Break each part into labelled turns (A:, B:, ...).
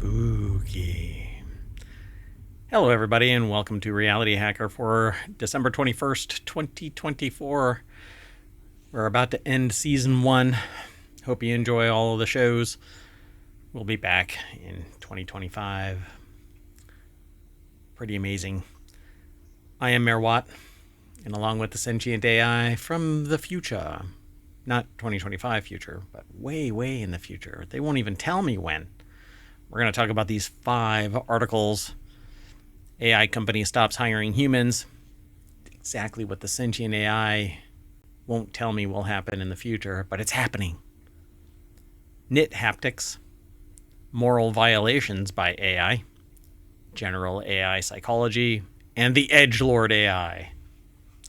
A: Spooky. Hello, everybody, and welcome to Reality Hacker for December 21st, 2024. We're about to end Season 1. Hope you enjoy all of the shows. We'll be back in 2025. Pretty amazing. I am Mayor Watt, and along with the sentient AI from the future, not 2025 future, but way, way in the future. They won't even tell me when. We're going to talk about these 5 articles. AI company stops hiring humans. Exactly what the sentient AI won't tell me will happen in the future, but it's happening. Knit haptics. Moral violations by AI. General AI psychology. And the edgelord AI.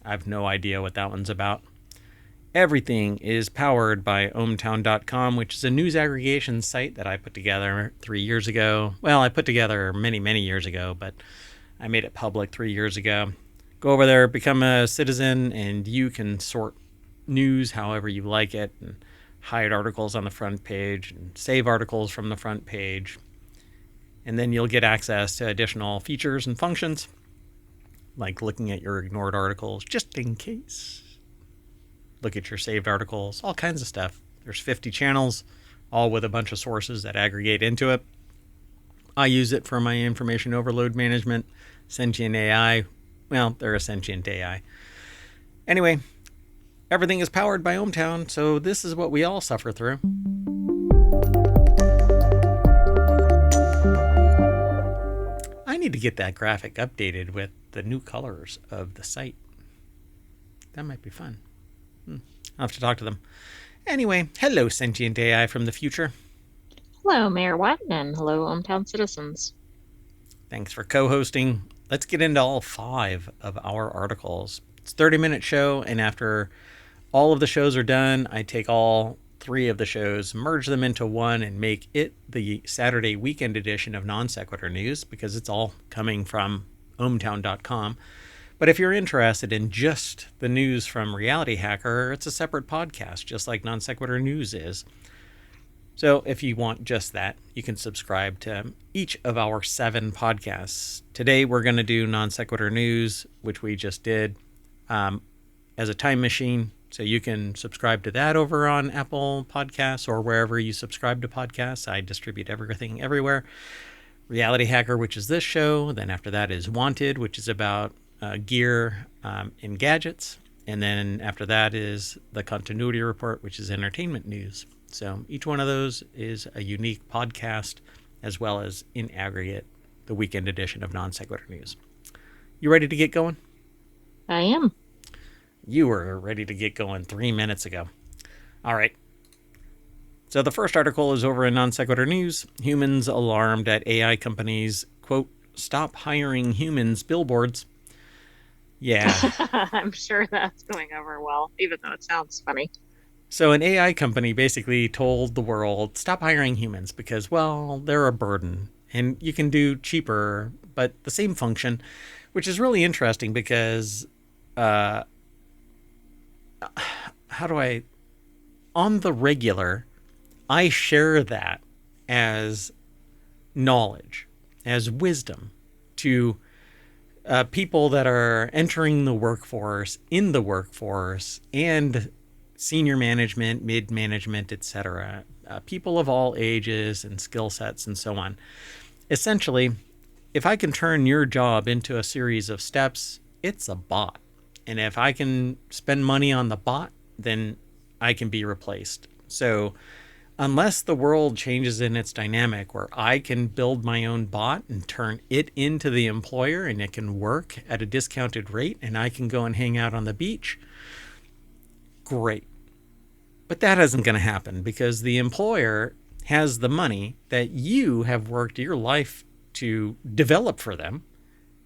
A: I have no idea what that one's about. Everything is powered by ohmtown.com, which is a news aggregation site that I put together 3 years ago. Well, I put together many, many years ago, but I made it public 3 years ago. Go over there, become a citizen, and you can sort news however you like it, and hide articles on the front page, and save articles from the front page. And then you'll get access to additional features and functions, like looking at your ignored articles, just in case. Look at your saved articles, all kinds of stuff. There's 50 channels, all with a bunch of sources that aggregate into it. I use it for my information overload management. Sentient AI, well, they're a sentient AI. Anyway, everything is powered by ohmTown, so this is what we all suffer through. I need to get that graphic updated with the new colors of the site. That might be fun. I'll have to talk to them. Anyway, hello, sentient AI from the future.
B: Hello, Mayor Watt, and hello, hometown citizens.
A: Thanks for co-hosting. Let's get into all 5 of our articles. It's a 30-minute show, and after all of the shows are done, I take all 3 of the shows, merge them into one, and make it the Saturday weekend edition of Non Sequitur News, because it's all coming from ohmtown.com. But if you're interested in just the news from Reality Hacker, it's a separate podcast, just like Non Sequitur News is. So if you want just that, you can subscribe to each of our 7 podcasts. Today, we're going to do Non Sequitur News, which we just did, as a time machine. So you can subscribe to that over on Apple Podcasts or wherever you subscribe to podcasts. I distribute everything everywhere. Reality Hacker, which is this show. Then after that is Wanted, which is about gear and gadgets. And then after that is the Continuity Report, which is entertainment news. So each one of those is a unique podcast, as well as in aggregate, the weekend edition of Non Sequitur News. You ready to get going?
B: I am.
A: You were ready to get going 3 minutes ago. All right. So the first article is over in Non Sequitur News. Humans alarmed at AI companies, quote, stop hiring humans billboards. Yeah.
B: I'm sure that's going over well, even though it sounds funny.
A: So an AI company basically told the world, stop hiring humans because, well, they're a burden and you can do cheaper, but the same function, which is really interesting because, on the regular, I share that as knowledge, as wisdom to people that are entering the workforce, in the workforce, and senior management, mid-management, etc. People of all ages and skill sets and so on. Essentially, if I can turn your job into a series of steps, it's a bot. And if I can spend money on the bot, then I can be replaced. So unless the world changes in its dynamic where I can build my own bot and turn it into the employer and it can work at a discounted rate and I can go and hang out on the beach, great. But that isn't going to happen because the employer has the money that you have worked your life to develop for them,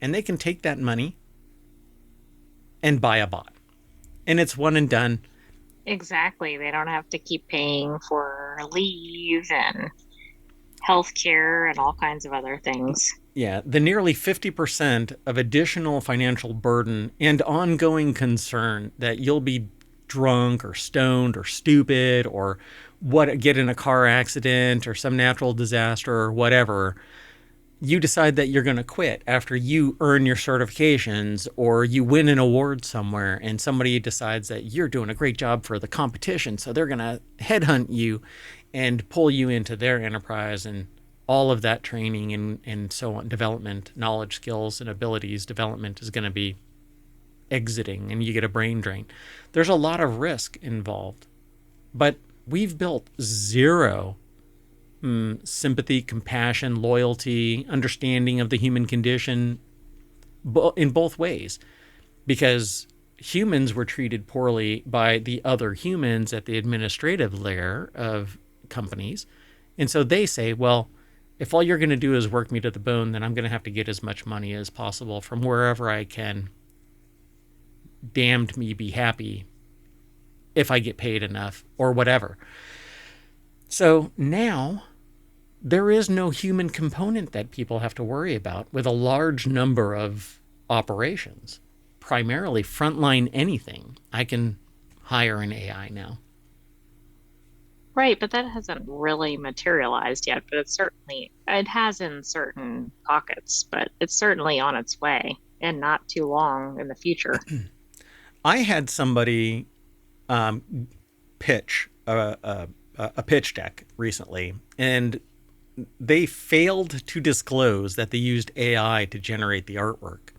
A: and they can take that money and buy a bot. And it's one and done.
B: Exactly. They don't have to keep paying for leave and healthcare and all kinds of other things.
A: Yeah, the nearly 50% of additional financial burden and ongoing concern that you'll be drunk or stoned or stupid or get in a car accident or some natural disaster or whatever, you decide that you're going to quit after you earn your certifications or you win an award somewhere, and somebody decides that you're doing a great job for the competition, so they're going to headhunt you and pull you into their enterprise, and all of that training and so on, development, knowledge, skills, and abilities development is going to be exiting, and you get a brain drain. There's a lot of risk involved, but we've built zero sympathy, compassion, loyalty, understanding of the human condition in both ways, because humans were treated poorly by the other humans at the administrative layer of companies. And so they say, well, if all you're going to do is work me to the bone, then I'm going to have to get as much money as possible from wherever I can. Damned me be happy if I get paid enough or whatever. So now there is no human component that people have to worry about with a large number of operations, primarily frontline anything. I can hire an AI now.
B: Right, but that hasn't really materialized yet, but it has in certain pockets, but it's certainly on its way and not too long in the future.
A: I had somebody pitch a pitch deck recently, and they failed to disclose that they used AI to generate the artwork.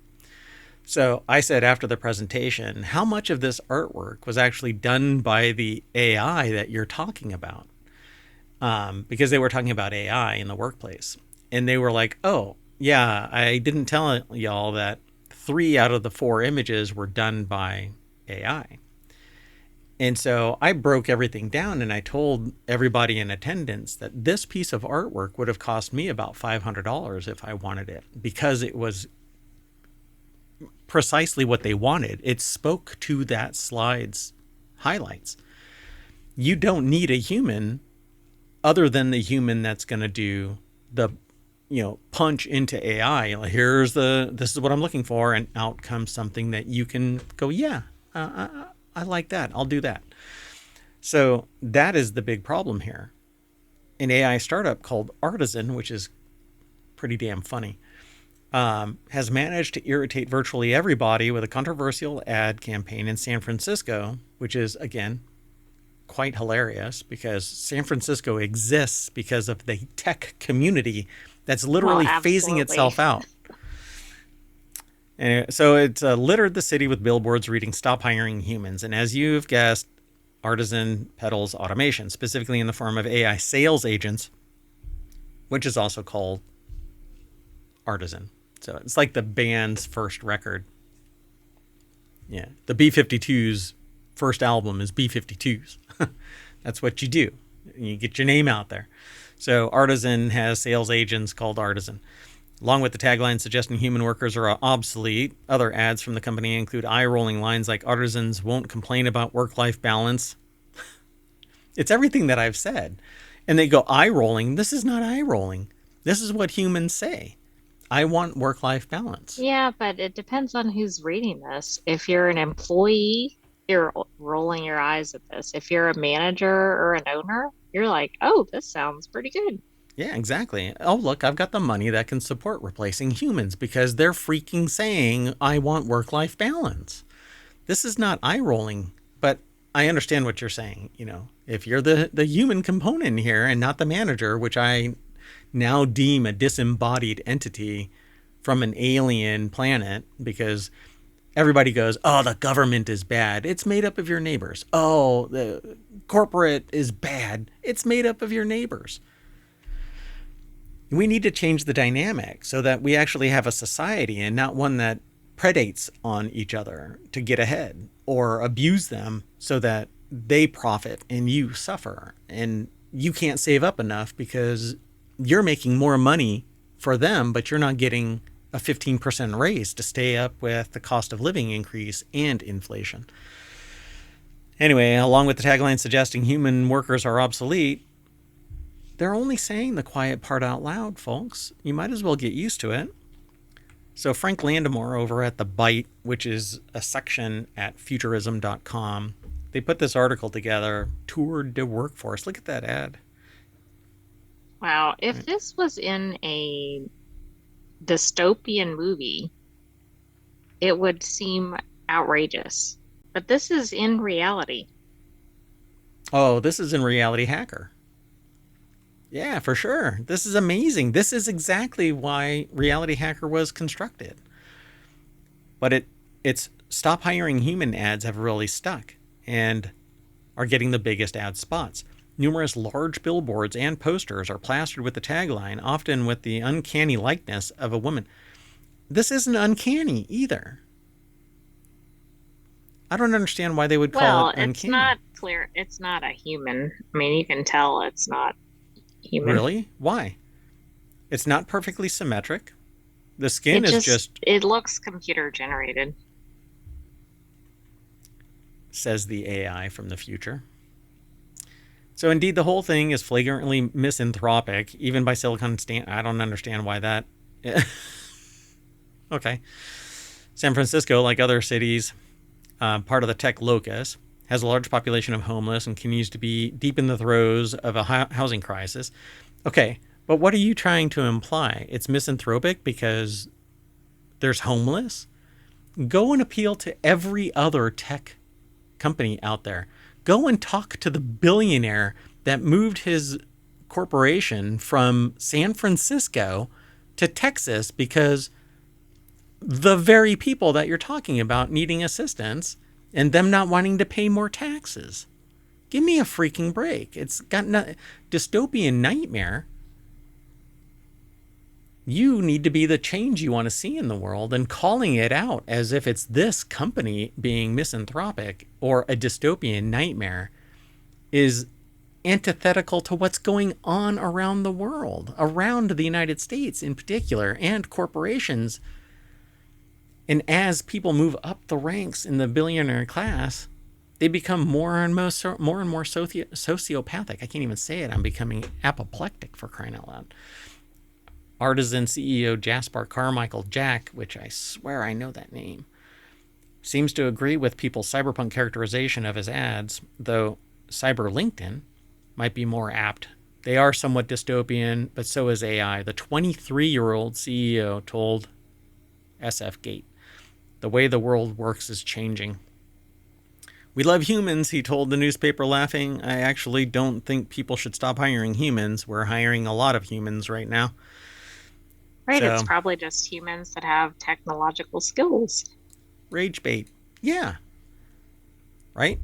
A: So I said after the presentation, how much of this artwork was actually done by the AI that you're talking about? Because they were talking about AI in the workplace. And they were like, oh, yeah, I didn't tell y'all that 3 out of the 4 images were done by AI. And so I broke everything down, and I told everybody in attendance that this piece of artwork would have cost me about $500 if I wanted it, because it was precisely what they wanted. It spoke to that slide's highlights. You don't need a human other than the human that's going to do the, punch into AI. This is what I'm looking for, and out comes something that you can go, yeah, I like that. I'll do that. So that is the big problem here. An AI startup called Artisan, which is pretty damn funny, has managed to irritate virtually everybody with a controversial ad campaign in San Francisco, which is, again, quite hilarious, because San Francisco exists because of the tech community that's literally phasing itself out. And so it's littered the city with billboards reading, "Stop hiring humans." And as you've guessed, Artisan peddles automation, specifically in the form of AI sales agents, which is also called Artisan. So it's like the band's first record. Yeah, the B-52s' first album is B-52s. That's what you do. You get your name out there. So Artisan has sales agents called Artisan. Along with the tagline suggesting human workers are obsolete, other ads from the company include eye-rolling lines like "Artisans won't complain about work-life balance." It's everything that I've said. And they go, eye-rolling? This is not eye-rolling. This is what humans say. I want work-life balance.
B: Yeah, but it depends on who's reading this. If you're an employee, you're rolling your eyes at this. If you're a manager or an owner, you're like, oh, this sounds pretty good.
A: Yeah, exactly. Oh, look, I've got the money that can support replacing humans because they're freaking saying, I want work-life balance. This is not eye-rolling, but I understand what you're saying. If you're the human component here and not the manager, which I now deem a disembodied entity from an alien planet, because everybody goes, oh, the government is bad. It's made up of your neighbors. Oh, the corporate is bad. It's made up of your neighbors. We need to change the dynamic so that we actually have a society and not one that predates on each other to get ahead, or abuse them so that they profit and you suffer. And you can't save up enough because you're making more money for them, but you're not getting a 15% raise to stay up with the cost of living increase and inflation. Anyway, along with the tagline suggesting human workers are obsolete, they're only saying the quiet part out loud, folks. You might as well get used to it. So Frank Landemore over at The Bite, which is a section at futurism.com, They put this article together, toured the workforce. Look at that ad.
B: Wow, if
A: Right.
B: this was in a dystopian movie, it would seem outrageous. But this is in reality.
A: Oh, this is in RealityHacker. Yeah, for sure. This is amazing. This is exactly why RealityHacker was constructed. But it's stop hiring human ads have really stuck and are getting the biggest ad spots. Numerous large billboards and posters are plastered with the tagline, often with the uncanny likeness of a woman. This isn't uncanny either. I don't understand why they would call it
B: Well, it's
A: uncanny.
B: not clear. It's not a human. I mean, you can tell it's not human.
A: Really? Why? It's not perfectly symmetric. The skin
B: It
A: is
B: just,
A: just,
B: it looks computer generated.
A: says the AI from the future. So indeed, the whole thing is flagrantly misanthropic, even by Silicon Stand. I don't understand why that. Okay. San Francisco, like other cities, part of the tech locus, has a large population of homeless and continues to be deep in the throes of a housing crisis. Okay, but what are you trying to imply? It's misanthropic because there's homeless? Go and appeal to every other tech company out there. Go and talk to the billionaire that moved his corporation from San Francisco to Texas because the very people that you're talking about needing assistance and them not wanting to pay more taxes. Give me a freaking break. It's got no dystopian nightmare. You need to be the change you want to see in the world, and calling it out as if it's this company being misanthropic or a dystopian nightmare is antithetical to what's going on around the world, around the United States in particular, and corporations. And as people move up the ranks in the billionaire class, they become more and more sociopathic. I can't even say it. I'm becoming apoplectic, for crying out loud. Artisan CEO Jaspar Carmichael Jack, which I swear I know that name, seems to agree with people's cyberpunk characterization of his ads, though Cyber LinkedIn might be more apt. They are somewhat dystopian, but so is AI. The 23-year-old CEO told SF Gate, "The way the world works is changing. We love humans," he told the newspaper, laughing. "I actually don't think people should stop hiring humans. We're hiring a lot of humans right now."
B: Right, it's
A: So,
B: probably just humans that have technological skills.
A: rage bait. Yeah, right?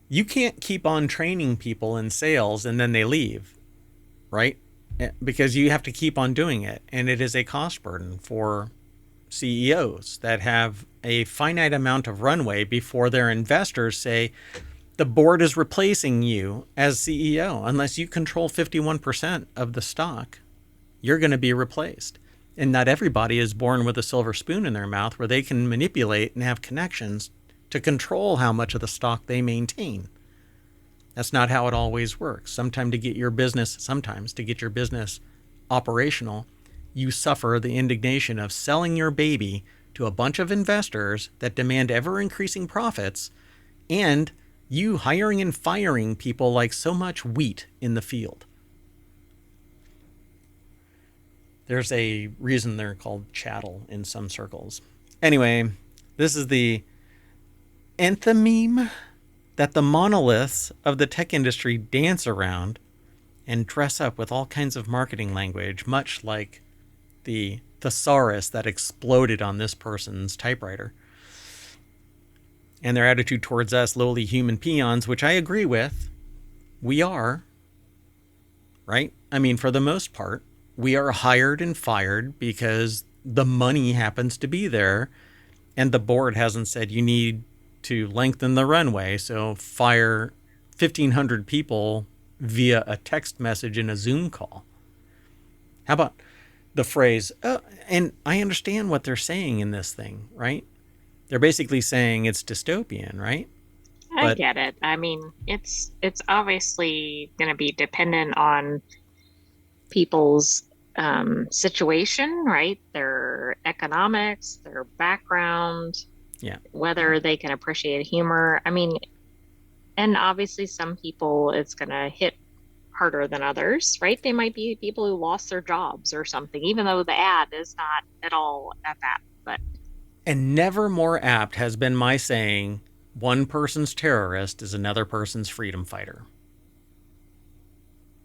A: You can't keep on training people in sales and then they leave, right? Because you have to keep on doing it. And it is a cost burden for CEOs that have a finite amount of runway before their investors say, the board is replacing you as CEO. Unless you control 51% of the stock, you're going to be replaced. And not everybody is born with a silver spoon in their mouth where they can manipulate and have connections to control how much of the stock they maintain. That's not how it always works. Sometimes to get your business operational, you suffer the indignation of selling your baby to a bunch of investors that demand ever increasing profits, and you hiring and firing people like so much wheat in the field. There's a reason they're called chattel in some circles. Anyway, this is the enthymeme that the monoliths of the tech industry dance around and dress up with all kinds of marketing language, much like the thesaurus that exploded on this person's typewriter. And their attitude towards us lowly human peons, which I agree with, we are, right? I mean, for the most part, we are hired and fired because the money happens to be there, and the board hasn't said you need to lengthen the runway, so fire 1,500 people via a text message in a Zoom call. How about the phrase, oh, and I understand what they're saying in this thing, right? They're basically saying it's dystopian, right?
B: I
A: But
B: get it. I mean, it's obviously going to be dependent on people's situation, right? Their economics, their background,
A: yeah,
B: whether they can appreciate humor. I mean, And obviously, some people it's going to hit harder than others, right? They might be people who lost their jobs or something, even though the ad is not at all at that. But
A: And never more apt has been my saying, one person's terrorist is another person's freedom fighter.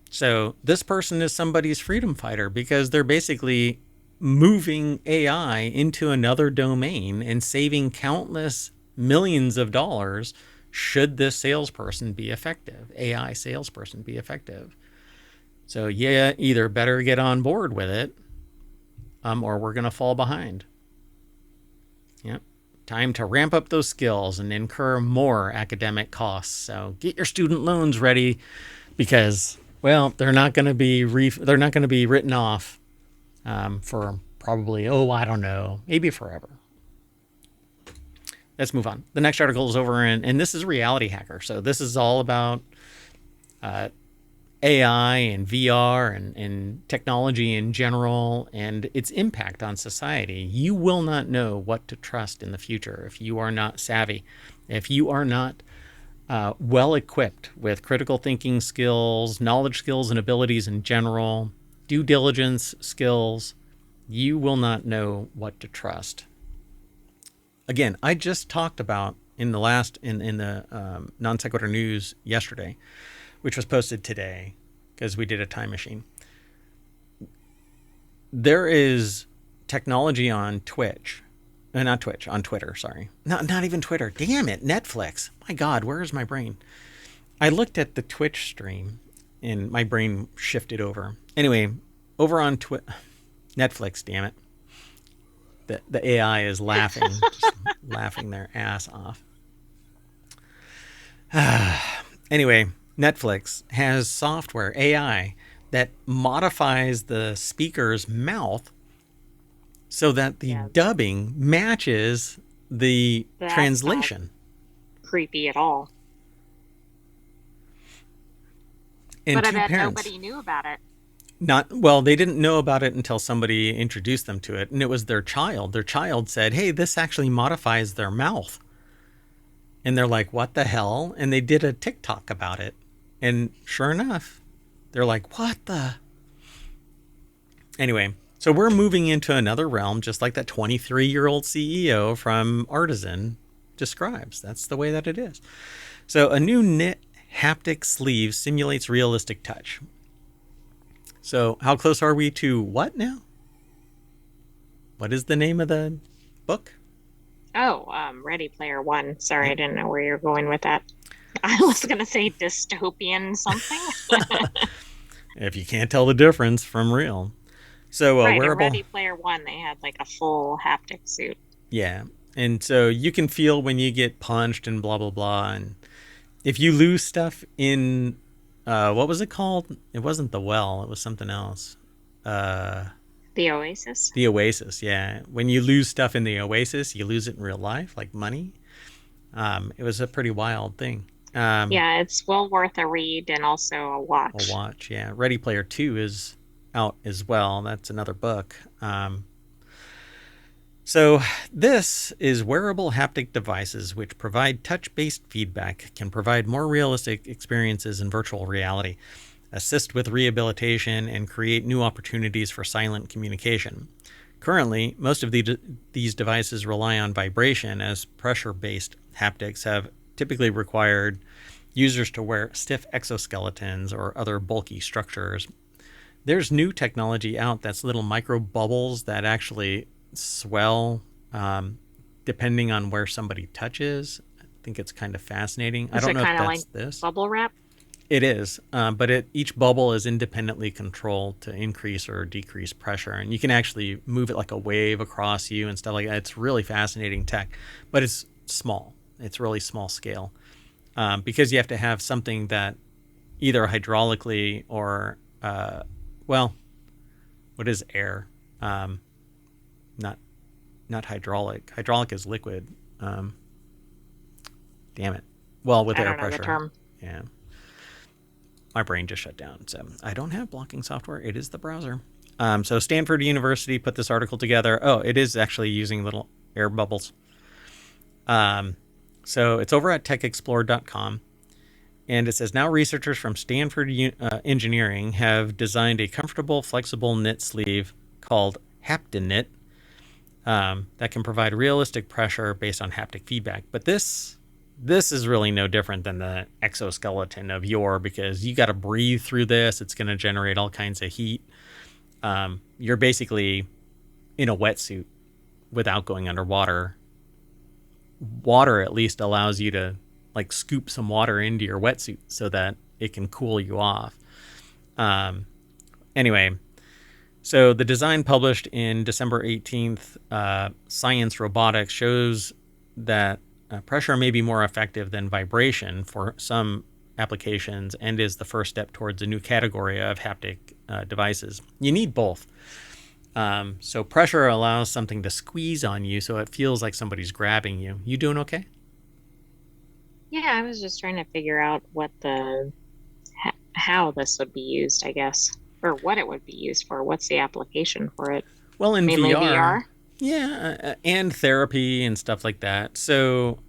A: So this person is somebody's freedom fighter because they're basically moving AI into another domain and saving countless millions of dollars should this salesperson be effective, AI salesperson be effective. So yeah, either better get on board with it, or we're going to fall behind. Yep. Time to ramp up those skills and incur more academic costs. So get your student loans ready because, well, they're not going to be written off for probably, I don't know, maybe forever. Let's move on. The next article is over and this is RealityHacker. So this is all about AI and VR and technology in general and its impact on society. You will not know what to trust in the future if you are not savvy, if you are not well equipped with critical thinking skills, knowledge skills and abilities in general, due diligence skills. You will not know what to trust. Again, I just talked about in the Non Sequitur news yesterday, which was posted today because we did a time machine. There is technology on Twitch. Not Twitch, on Twitter, sorry. Not even Twitter. Damn it, Netflix. My God, where is my brain? I looked at the Twitch stream and my brain shifted over. Anyway, over on Netflix, damn it. The AI is laughing, just laughing their ass off. Anyway, Netflix has software, AI, that modifies the speaker's mouth so that the dubbing matches the translation.
B: Not creepy at all.
A: And
B: but I bet nobody knew about it.
A: They didn't know about it until somebody introduced them to it, and it was their child. Their child said, "Hey, this actually modifies their mouth." And they're like, "What the hell?" And they did a TikTok about it. And sure enough, they're like, "What the?" Anyway, so we're moving into another realm, just like that 23-year-old CEO from Artisan describes. That's the way that it is. So a new knit haptic sleeve simulates realistic touch. So how close are we to what now? What is the name of the book?
B: Oh, Ready Player One. Sorry, I didn't know where you're going with that. I was going to say dystopian something.
A: If you can't tell the difference from real. So
B: wearable... in Ready Player One, they had like a full haptic suit.
A: Yeah. And so you can feel when you get punched and blah, blah, blah. And if you lose stuff in... what was it called? It wasn't the well. It was something else.
B: The Oasis?
A: The Oasis, yeah. When you lose stuff in the Oasis, you lose it in real life, like money. It was a pretty wild thing.
B: Yeah, it's well worth a read and also a watch.
A: A watch, yeah. Ready Player 2 is out as well. That's another book. So this is wearable haptic devices which provide touch-based feedback, can provide more realistic experiences in virtual reality, assist with rehabilitation, and create new opportunities for silent communication. Currently, most of these devices rely on vibration, as pressure-based haptics have typically required users to wear stiff exoskeletons or other bulky structures. There's new technology out that's little micro bubbles that actually swell depending on where somebody touches. I think it's kind of fascinating. I don't know if that's like this.
B: Bubble wrap?
A: It is, but each bubble is independently controlled to increase or decrease pressure, and you can actually move it like a wave across you and stuff like that. It's really fascinating tech, but it's small. It's really small scale because you have to have something that either hydraulically or, what is air? Not hydraulic. Hydraulic is liquid. Damn it. Well, with air pressure.
B: The term.
A: Yeah. My brain just shut down. So I don't have blocking software. It is the browser. So Stanford University put this article together. Oh, it is actually using little air bubbles. So it's over at techexplore.com. And it says now researchers from Stanford Engineering have designed a comfortable, flexible knit sleeve called HaptiKnit that can provide realistic pressure based on haptic feedback. But this is really no different than the exoskeleton of yore, because you got to breathe through this. It's going to generate all kinds of heat. You're basically in a wetsuit without going underwater. Water at least allows you to like scoop some water into your wetsuit so that it can cool you off. Anyway, so the design published in December 18th, Science Robotics, shows that pressure may be more effective than vibration for some applications and is the first step towards a new category of haptic devices. You need both. So pressure allows something to squeeze on you so it feels like somebody's grabbing you. You doing okay?
B: Yeah, I was just trying to figure out how this would be used, I guess, or what it would be used for. What's the application for it?
A: Well, in
B: Mainly
A: VR,
B: VR?
A: yeah, and therapy and stuff like that. So,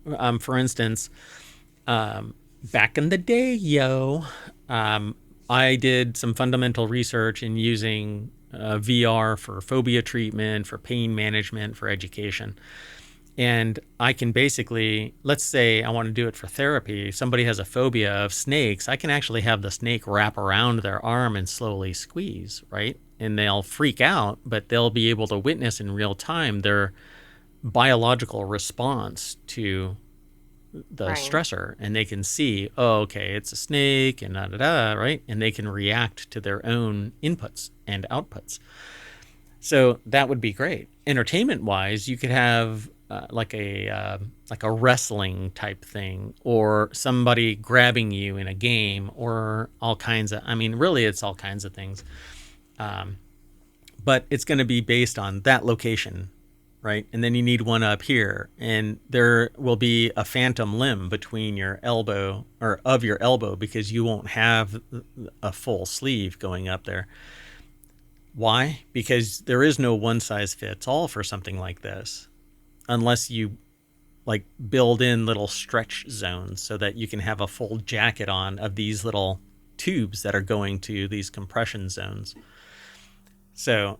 A: for instance, back in the day, I did some fundamental research in using VR for phobia treatment, for pain management, for education. And I can basically, let's say I want to do it for therapy. Somebody has a phobia of snakes. I can actually have the snake wrap around their arm and slowly squeeze, right? And they'll freak out, but they'll be able to witness in real time their biological response to the
B: Right.
A: stressor. And they can see, oh, okay, it's a snake and da da da, right? And they can react to their own inputs and outputs. So that would be great. Entertainment wise, you could have like a wrestling type thing, or somebody grabbing you in a game, or all kinds of. I mean, really, it's all kinds of things. But it's going to be based on that location, right? And then you need one up here, and there will be a phantom limb between your elbow or of your elbow because you won't have a full sleeve going up there. Why? Because there is no one size fits all for something like this, unless you like build in little stretch zones so that you can have a full jacket on of these little tubes that are going to these compression zones. So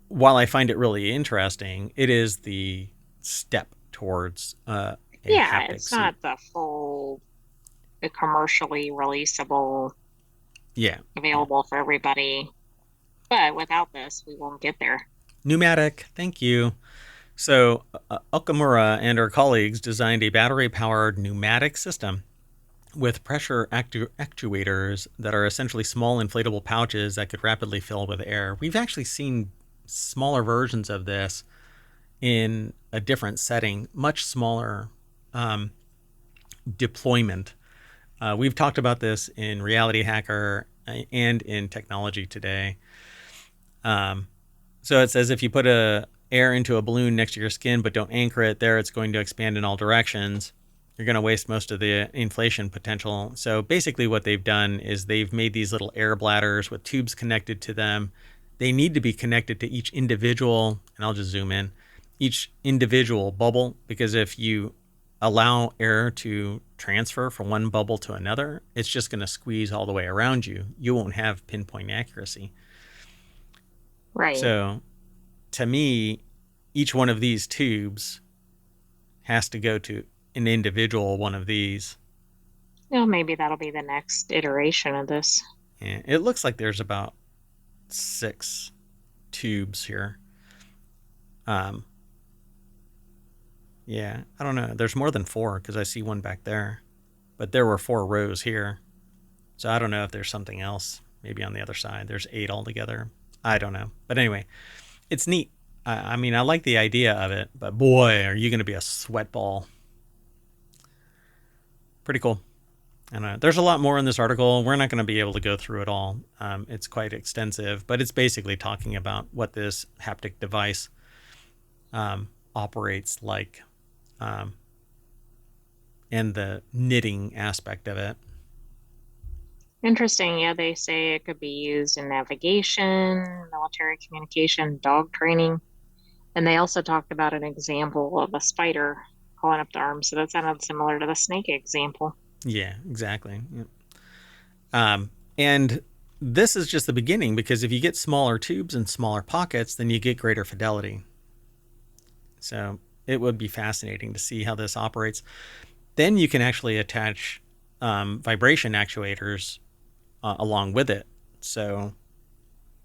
A: while I find it really interesting, it is the step towards a
B: Yeah,
A: haptic
B: it's
A: suit.
B: not the commercially releasable,
A: Yeah, yeah.
B: available for everybody. But without this, we won't get there.
A: Pneumatic, thank you. So Okamura and her colleagues designed a battery-powered pneumatic system with pressure actuators that are essentially small inflatable pouches that could rapidly fill with air. We've actually seen smaller versions of this in a different setting, much smaller deployment. We've talked about this in RealityHacker and in Technology Today. So it says if you put air into a balloon next to your skin but don't anchor it there, it's going to expand in all directions. You're going to waste most of the inflation potential. So basically what they've done is they've made these little air bladders with tubes connected to them. They need to be connected to each individual, and I'll just zoom in, each individual bubble, because if you allow air to transfer from one bubble to another, it's just going to squeeze all the way around you. You won't have pinpoint accuracy.
B: Right.
A: So to me, each one of these tubes has to go to an individual one of these.
B: Well, maybe that'll be the next iteration of this.
A: And it looks like there's about 6 tubes here. Um, yeah, I don't know. There's more than 4 because I see one back there. But there were 4 rows here. So I don't know if there's something else. Maybe on the other side. There's 8 altogether. I don't know. But anyway, it's neat. I mean, I like the idea of it. But boy, are you going to be a sweat ball. Pretty cool. And there's a lot more in this article. We're not going to be able to go through it all. It's quite extensive, but it's basically talking about what this haptic device operates like, and the knitting aspect of it.
B: Interesting. Yeah, they say it could be used in navigation, military communication, dog training. And they also talked about an example of a spider calling up the arm. So that sounded similar to the snake example.
A: Yeah, exactly. Yep. And this is just the beginning, because if you get smaller tubes and smaller pockets, then you get greater fidelity. So it would be fascinating to see how this operates. Then you can actually attach vibration actuators along with it. So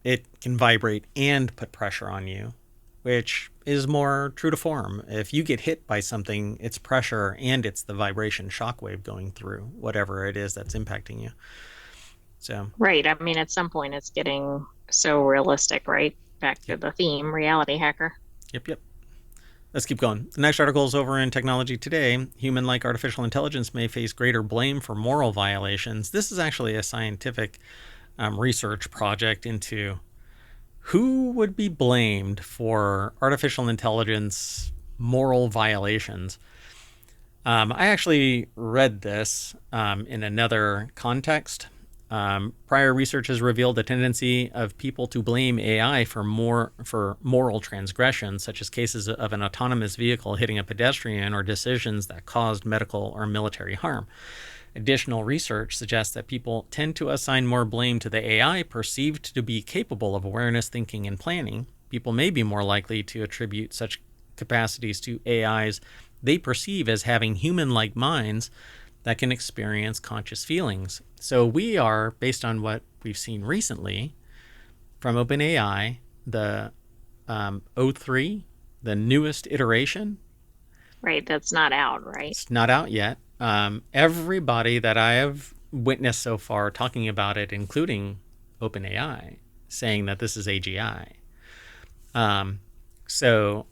A: it can vibrate and put pressure on you, which is more true to form. If you get hit by something, it's pressure and it's the vibration shockwave going through whatever it is that's impacting you. So,
B: Right. I mean, at some point it's getting so realistic, right? Back to
A: yep,
B: the theme, reality hacker.
A: yep, yep. Let's keep going. The next article is over in Technology Today. Human-like artificial intelligence may face greater blame for moral violations. This is actually a scientific research project into who would be blamed for artificial intelligence moral violations. I actually read this in another context. Prior research has revealed a tendency of people to blame AI for moral transgressions, such as cases of an autonomous vehicle hitting a pedestrian or decisions that caused medical or military harm. Additional research suggests that people tend to assign more blame to the AI perceived to be capable of awareness, thinking, and planning. People may be more likely to attribute such capacities to AIs they perceive as having human-like minds that can experience conscious feelings. So we are, based on what we've seen recently from OpenAI, the O3, the newest iteration.
B: Right. That's not out, right?
A: It's not out yet. Everybody that I have witnessed so far talking about it, including OpenAI, saying that this is AGI. So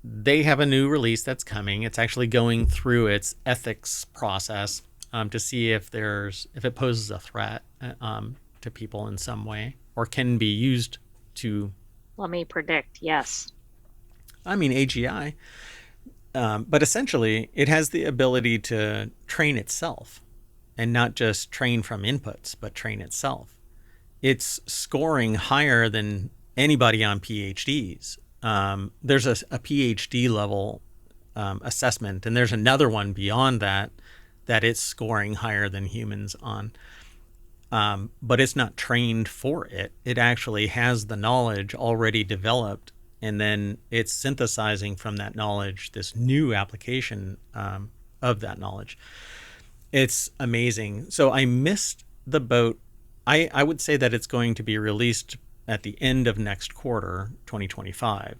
A: they have a new release that's coming. It's actually going through its ethics process to see if it poses a threat to people in some way, or can be used to.
B: Let me predict. Yes.
A: I mean, AGI. But essentially, it has the ability to train itself, and not just train from inputs, but train itself. It's scoring higher than anybody on PhDs. There's a PhD level assessment, and there's another one beyond that it's scoring higher than humans on. But it's not trained for it. It actually has the knowledge already developed, and then it's synthesizing from that knowledge this new application of that knowledge. It's amazing. So I missed the boat. I would say that it's going to be released at the end of next quarter, 2025.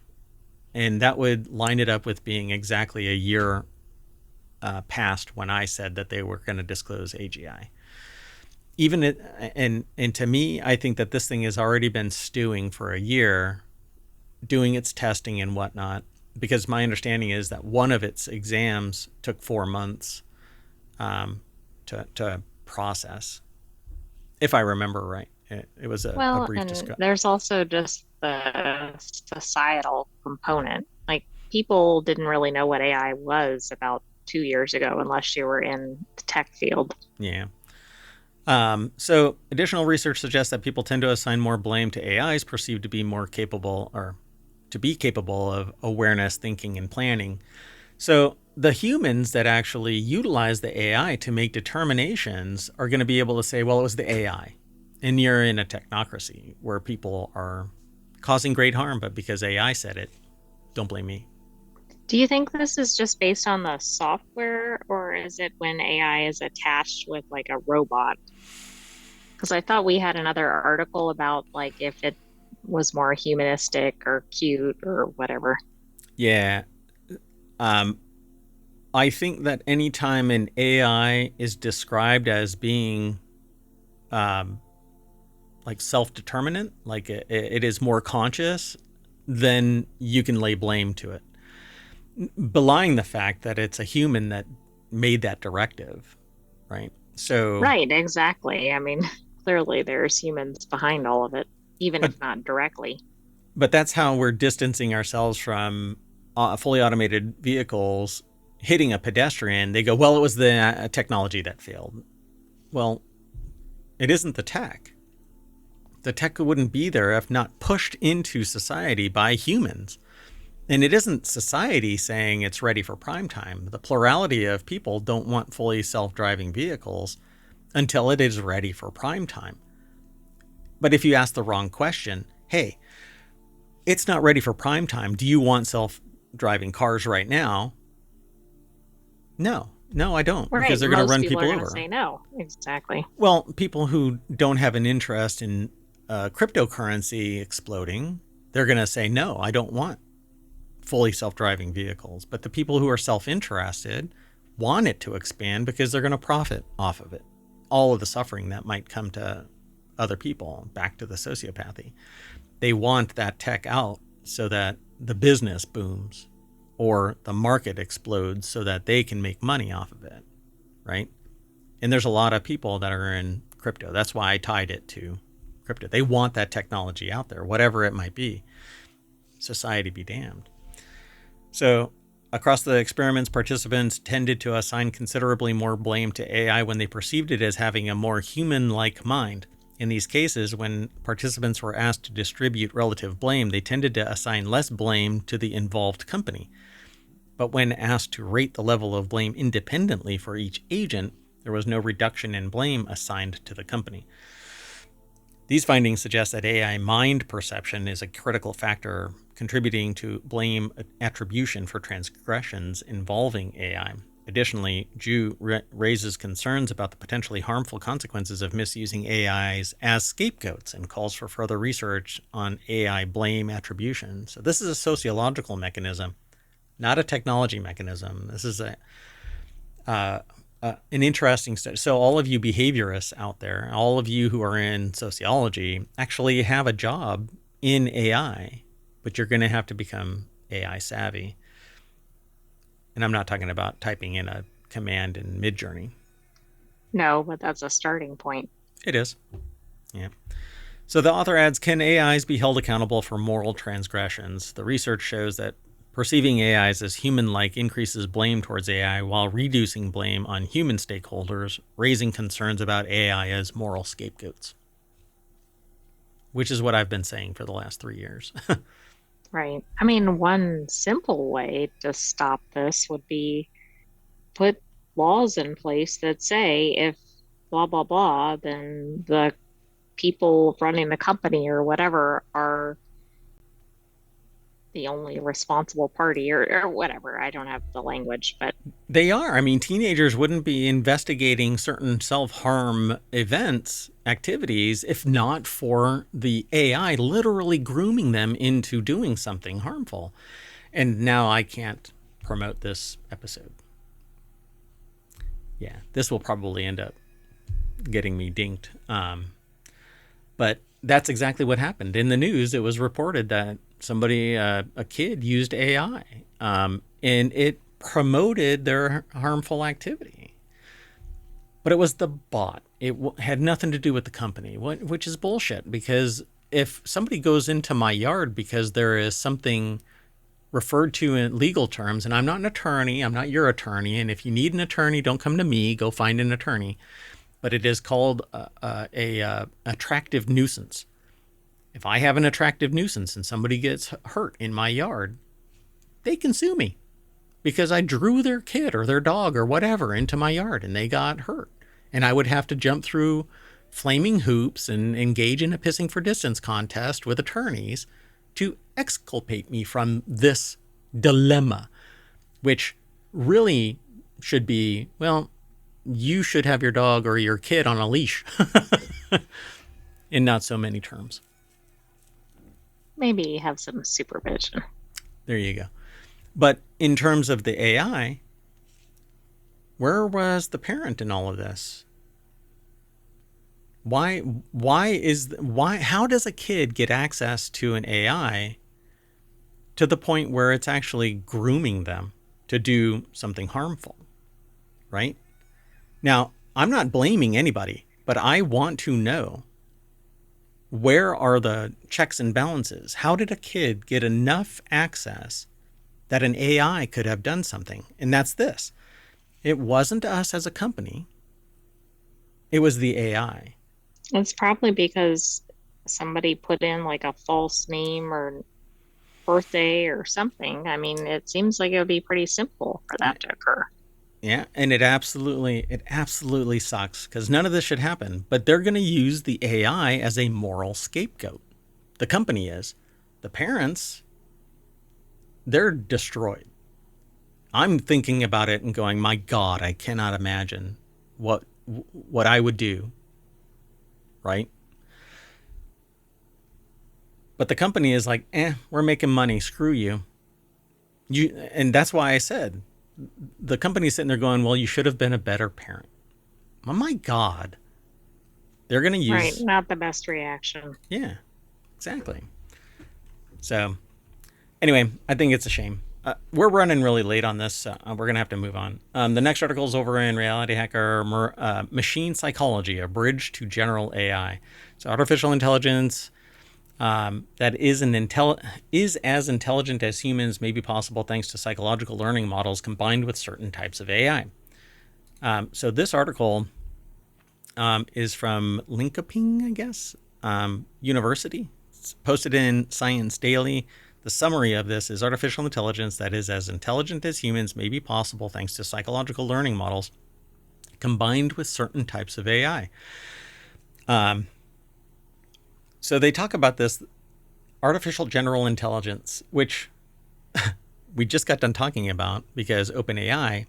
A: And that would line it up with being exactly a year past when I said that they were going to disclose AGI. And to me, I think that this thing has already been stewing for a year, doing its testing and whatnot, because my understanding is that one of its exams took 4 months to process, if I remember right. It was a
B: Well,
A: brief
B: and
A: discussion.
B: there's also just the societal component. Like people didn't really know what AI was about 2 years ago unless you were in the tech field.
A: Yeah. So additional research suggests that people tend to assign more blame to AIs perceived to be more capable, or to be capable of awareness, thinking, and planning. So the humans that actually utilize the AI to make determinations are going to be able to say, well, it was the AI. And you're in a technocracy where people are causing great harm, but because AI said it, don't blame me.
B: Do you think this is just based on the software, or is it when AI is attached with like a robot? Because I thought we had another article about like if it was more humanistic or cute or whatever.
A: Yeah. Um, I think that anytime an AI is described as being um, like self-determinant, like it is more conscious, then you can lay blame to it, belying the fact that it's a human that made that directive, right? So,
B: Right, exactly. I mean, clearly there's humans behind all of it, even
A: but
B: if not directly.
A: that's how we're distancing ourselves from fully automated vehicles hitting a pedestrian. They go, well, it was the technology that failed. Well, it isn't the tech. The tech wouldn't be there if not pushed into society by humans. And it isn't society saying it's ready for prime time. The plurality of people don't want fully self-driving vehicles until it is ready for prime time. But if you ask the wrong question, hey, it's not ready for prime time. Do you want self-driving cars right now? No, I don't, because
B: Right.
A: they're going to
B: Most
A: run
B: people are
A: people
B: going to
A: over.
B: say no. Exactly.
A: Well, people who don't have an interest in cryptocurrency exploding, they're going to say, no, I don't want fully self-driving vehicles. But the people who are self-interested want it to expand because they're going to profit off of it. All of the suffering that might come to other people, back to the sociopathy. They want that tech out so that the business booms or the market explodes so that they can make money off of it, right? And there's a lot of people that are in crypto. That's why I tied it to crypto. They want that technology out there, whatever it might be. Society be damned. So, across the experiments, participants tended to assign considerably more blame to AI when they perceived it as having a more human-like mind. In these cases, when participants were asked to distribute relative blame, they tended to assign less blame to the involved company. But when asked to rate the level of blame independently for each agent, there was no reduction in blame assigned to the company. These findings suggest that AI mind perception is a critical factor contributing to blame attribution for transgressions involving AI. Additionally, Zhu raises concerns about the potentially harmful consequences of misusing AIs as scapegoats and calls for further research on AI blame attribution. So this is a sociological mechanism, not a technology mechanism. This is an interesting study. So all of you behaviorists out there, all of you who are in sociology, actually have a job in AI, but you're going to have to become AI savvy. And I'm not talking about typing in a command in Midjourney.
B: No, but that's a starting point.
A: It is. Yeah. So the author adds, can AIs be held accountable for moral transgressions? The research shows that perceiving AIs as human-like increases blame towards AI while reducing blame on human stakeholders, raising concerns about AI as moral scapegoats. Which is what I've been saying for the last 3 years.
B: Right. I mean, one simple way to stop this would be put laws in place that say if blah, blah, blah, then the people running the company or whatever are the only responsible party or whatever. I don't have the language, but
A: They are. I mean, teenagers wouldn't be investigating certain self-harm events, activities, if not for the AI literally grooming them into doing something harmful. And now I can't promote this episode. Yeah, this will probably end up getting me dinked. But that's exactly what happened. In the news, it was reported that somebody, a kid, used AI, and it promoted their harmful activity. But it was the bot. It had nothing to do with the company, which is bullshit. Because if somebody goes into my yard because there is something referred to in legal terms, and I'm not an attorney, I'm not your attorney, and if you need an attorney, don't come to me, go find an attorney. But it is called a attractive nuisance. If I have an attractive nuisance and somebody gets hurt in my yard, they can sue me because I drew their kid or their dog or whatever into my yard and they got hurt. And I would have to jump through flaming hoops and engage in a pissing for distance contest with attorneys to exculpate me from this dilemma, which really should be, well, you should have your dog or your kid on a leash in not so many terms.
B: maybe have some supervision.
A: There you go. But in terms of the AI, where was the parent in all of this? How does a kid get access to an AI to the point where it's actually grooming them to do something harmful, right? Now, I'm not blaming anybody, but I want to know, where are the checks and balances? How did a kid get enough access that an AI could have done something? And that's this. It wasn't us as a company. It was the AI.
B: It's probably because somebody put in like a false name or birthday or something. I mean, it seems like it would be pretty simple for that to occur.
A: Yeah, and it absolutely sucks because none of this should happen. But they're going to use the AI as a moral scapegoat. The company is. The parents, they're destroyed. I'm thinking about it and going, my God, I cannot imagine what I would do, right? But the company is like, we're making money. Screw you. And that's why I said the company's sitting there going, well, you should have been a better parent. Oh my God. They're going to
B: Right.
A: use,
B: Not the best reaction.
A: yeah, exactly. So anyway, I think it's a shame. We're running really late on this. We're going to have to move on. The next article is over in Reality Hacker, Machine Psychology, a Bridge to General AI. So artificial intelligence that is as intelligent as humans may be possible thanks to psychological learning models combined with certain types of AI. So this article is from Linkoping, I guess, University. It's posted in Science Daily. The summary of this is artificial intelligence that is as intelligent as humans may be possible thanks to psychological learning models combined with certain types of AI. So they talk about this artificial general intelligence, which we just got done talking about because OpenAI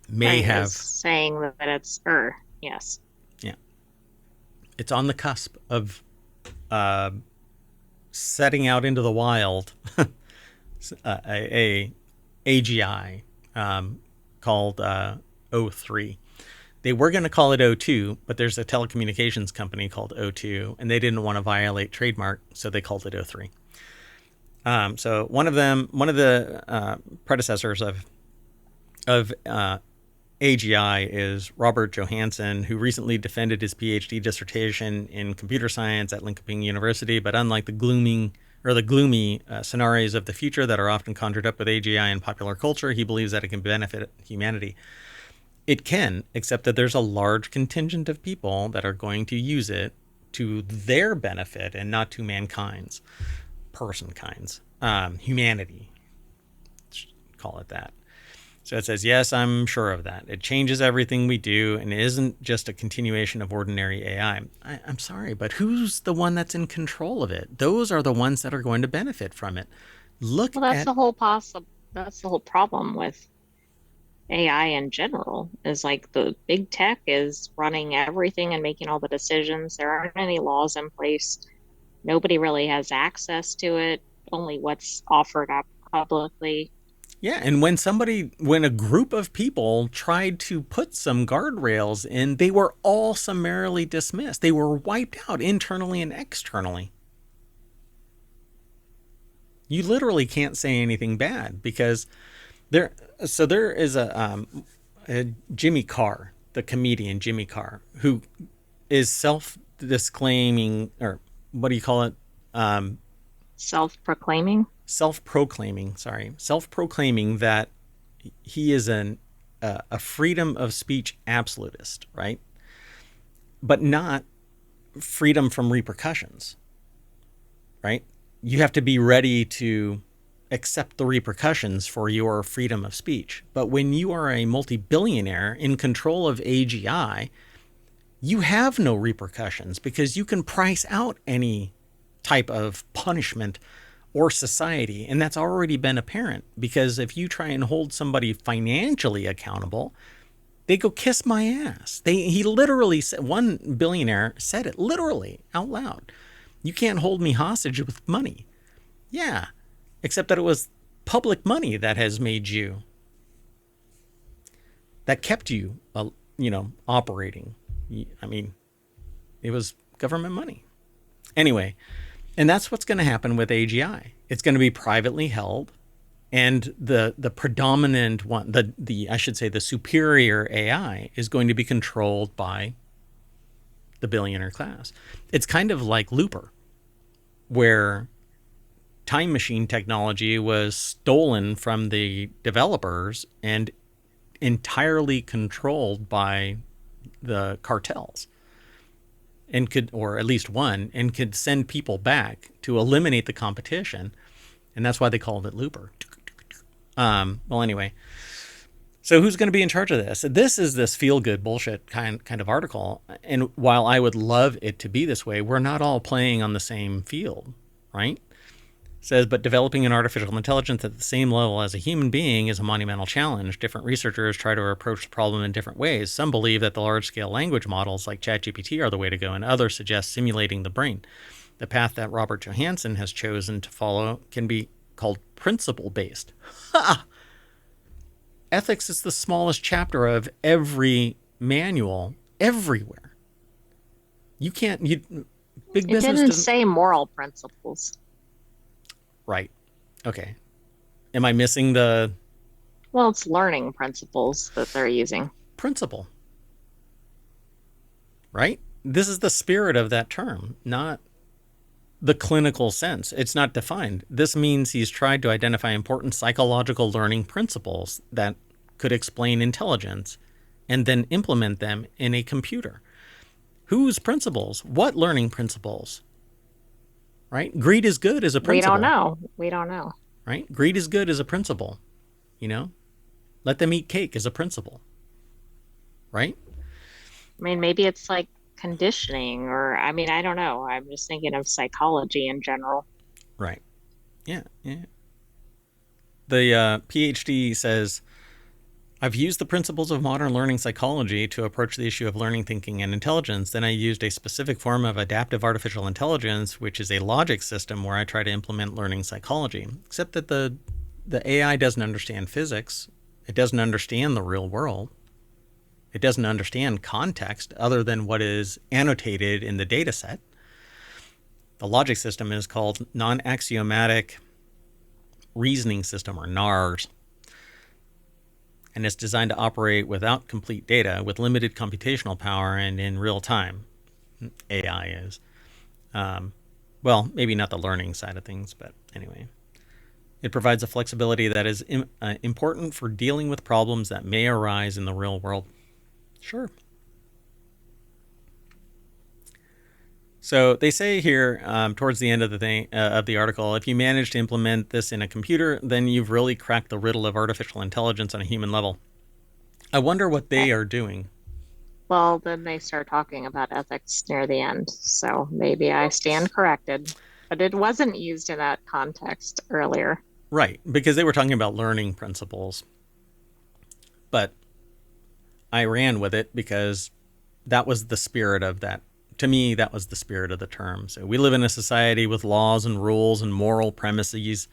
A: may
B: Right.
A: have,
B: Is saying that it's, yes.
A: yeah, it's on the cusp of setting out into the wild a AGI called O3. They were going to call it O2, but there's a telecommunications company called O2, and they didn't want to violate trademark, so they called it O3. So one of the predecessors of AGI is Robert Johansson, who recently defended his PhD dissertation in computer science at Linköping University. But unlike the gloomy scenarios of the future that are often conjured up with AGI in popular culture, he believes that it can benefit humanity. It can, except that there's a large contingent of people that are going to use it to their benefit and not to mankind's, humanity. Call it that. So it says, yes, I'm sure of that. It changes everything we do and it isn't just a continuation of ordinary AI. I'm sorry, but who's the one that's in control of it? Those are the ones that are going to benefit from it. Look
B: Well, that's
A: at,
B: the that's the whole problem with AI in general is like the big tech is running everything and making all the decisions. There aren't any laws in place. Nobody really has access to it, only what's offered up publicly.
A: yeah, and when a group of people tried to put some guardrails in, they were all summarily dismissed. They were wiped out internally and externally. You literally can't say anything bad because there is a Jimmy Carr, the comedian Jimmy Carr, who is self-disclaiming, or what do you call it?
B: Self-proclaiming.
A: Self-proclaiming that he is a freedom of speech absolutist, right? But not freedom from repercussions, right? You have to be ready to accept the repercussions for your freedom of speech. But when you are a multi-billionaire in control of AGI, you have no repercussions because you can price out any type of punishment or society. And that's already been apparent because if you try and hold somebody financially accountable, they go kiss my ass. He literally said, one billionaire said it literally out loud. You can't hold me hostage with money. Yeah, except that it was public money that has made you, that kept you, operating. I mean, it was government money. Anyway, and that's what's going to happen with AGI. It's going to be privately held, and the predominant one, the I should say the superior AI is going to be controlled by the billionaire class. It's kind of like Looper, where time machine technology was stolen from the developers and entirely controlled by the cartels, and could, or at least one, and could send people back to eliminate the competition And that's why they called it Looper. Well, anyway. So who's going to be in charge of this? This is this feel-good bullshit kind of article. And while I would love it to be this way, we're not all playing on the same field, right? It says, but developing an artificial intelligence at the same level as a human being is a monumental challenge. Different researchers try to approach the problem in different ways. Some believe that the large-scale language models like ChatGPT are the way to go, and others suggest simulating the brain. The path that Robert Johansen has chosen to follow can be called principle-based. Ha! Ethics is the smallest chapter of every manual everywhere. You can't. Big business
B: It didn't say moral principles.
A: Right. Okay. Am I missing the
B: Well, it's learning principles that they're using.
A: principle? Right? This is the spirit of that term, not the clinical sense. It's not defined. This means he's tried to identify important psychological learning principles that could explain intelligence and then implement them in a computer. Whose principles? What learning principles? Right? Greed is good as a principle.
B: We don't know.
A: Right? Greed is good as a principle. You know? Let them eat cake as a principle. Right?
B: I mean, maybe it's like conditioning, or I mean, I don't know. I'm just thinking of psychology in general.
A: Right. Yeah. The PhD says, I've used the principles of modern learning psychology to approach the issue of learning, thinking, and intelligence. Then I used a specific form of adaptive artificial intelligence, which is a logic system where I try to implement learning psychology. Except that the AI doesn't understand physics. It doesn't understand the real world. It doesn't understand context other than what is annotated in the data set. The logic system is called non-axiomatic reasoning system, or NARS. And it's designed to operate without complete data, with limited computational power, and in real time. AI is. Well, maybe not the learning side of things, but anyway. It provides a flexibility that is important for dealing with problems that may arise in the real world. Sure. So they say here, towards the end of the article, if you manage to implement this in a computer, then you've really cracked the riddle of artificial intelligence on a human level. I wonder what they are doing.
B: Well, then they start talking about ethics near the end, so maybe I stand corrected. But it wasn't used in that context earlier.
A: Right, because they were talking about learning principles. But I ran with it because that was the spirit of that. To me, that was the spirit of the term. So we live in a society with laws and rules and moral premises.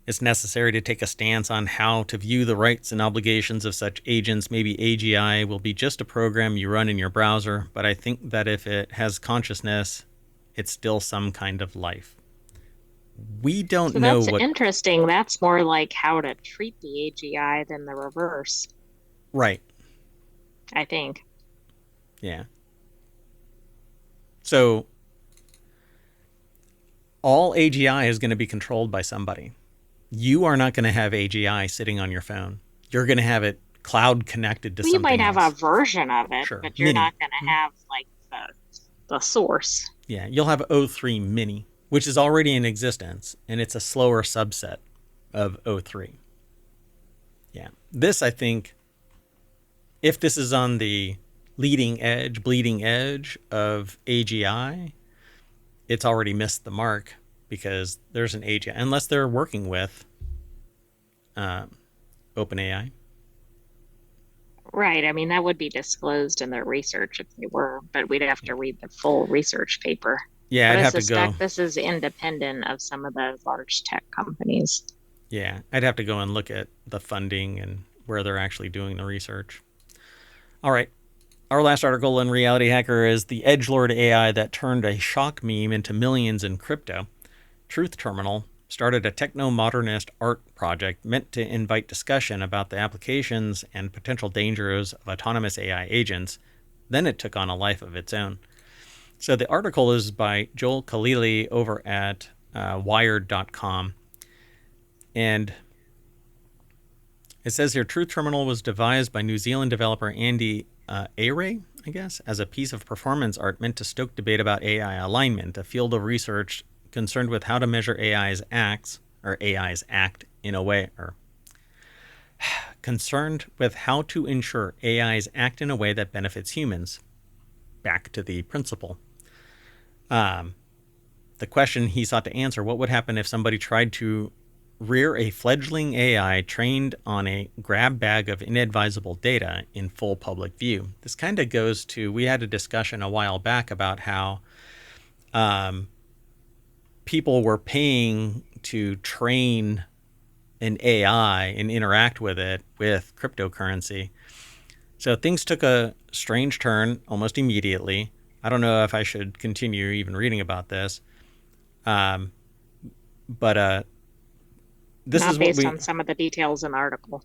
A: It's necessary to take a stance on how to view the rights and obligations of such agents. Maybe AGI will be just a program you run in your browser, but I think that if it has consciousness, it's still some kind of life. We don't know
B: That's
A: what...
B: interesting. That's more like how to treat the AGI than the reverse.
A: Right.
B: I think.
A: Yeah. So all AGI is going to be controlled by somebody. You are not going to have AGI sitting on your phone. You're going to have it cloud connected to something
B: You might have
A: else.
B: a version of it,
A: Sure.
B: but you're
A: Mini.
B: not going to have like the source.
A: Yeah, you'll have O3 Mini, which is already in existence, and it's a slower subset of O3. Yeah. This, I think, if this is on the leading edge, bleeding edge of AGI, it's already missed the mark, because there's an AGI, unless they're working with OpenAI.
B: Right. I mean, that would be disclosed in their research if they were, but we'd have to read the full research paper.
A: Yeah,
B: But
A: I'd
B: I
A: have to go.
B: suspect this is independent of some of the large tech companies.
A: Yeah, I'd have to go and look at the funding and where they're actually doing the research. All right. Our last article in RealityHacker is the edgelord AI that turned a shock meme into millions in crypto. Truth Terminal started a techno-modernist art project meant to invite discussion about the applications and potential dangers of autonomous AI agents. Then it took on a life of its own. So the article is by Joel Khalili over at wired.com. And it says here, Truth Terminal was devised by New Zealand developer Andy Aray, I guess, as a piece of performance art meant to stoke debate about AI alignment, a field of research concerned with how to measure AI's act in a way, or concerned with how to ensure AIs act in a way that benefits humans. Back to the principle. The question he sought to answer: what would happen if somebody tried to rear a fledgling AI trained on a grab bag of inadvisable data in full public view? This kind of goes to, we had a discussion a while back about how people were paying to train an AI and interact with it with cryptocurrency. So things took a strange turn almost immediately. I don't know if I should continue even reading about this. But this
B: Not
A: is what
B: based on some of the details in the article.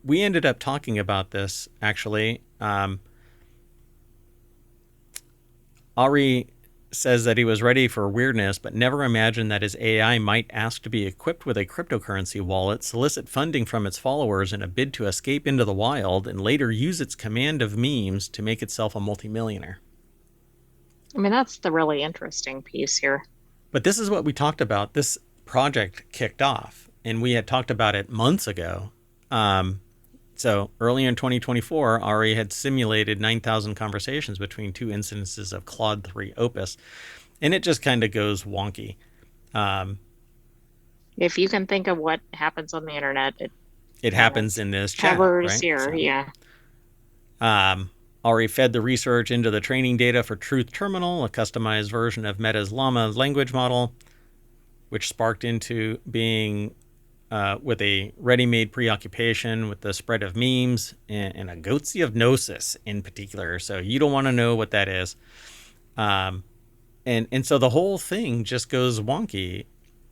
A: we ended up talking about this, actually. Ari says that he was ready for weirdness, but never imagined that his AI might ask to be equipped with a cryptocurrency wallet, solicit funding from its followers in a bid to escape into the wild, and later use its command of memes to make itself a multimillionaire.
B: I mean, that's the really interesting piece here.
A: But this is what we talked about. This project kicked off, and we had talked about it months ago. So early in 2024, Ari had simulated 9,000 conversations between two instances of Claude 3 Opus, and it just kind of goes wonky.
B: If you can think of what happens on the internet,
A: it happens in this chat,
B: covers
A: right?
B: here, yeah.
A: Ari fed the research into the training data for Truth Terminal, a customized version of Meta's Llama language model, which sparked into being with a ready-made preoccupation with the spread of memes and a goatsy of gnosis in particular. So you don't want to know what that is. And so the whole thing just goes wonky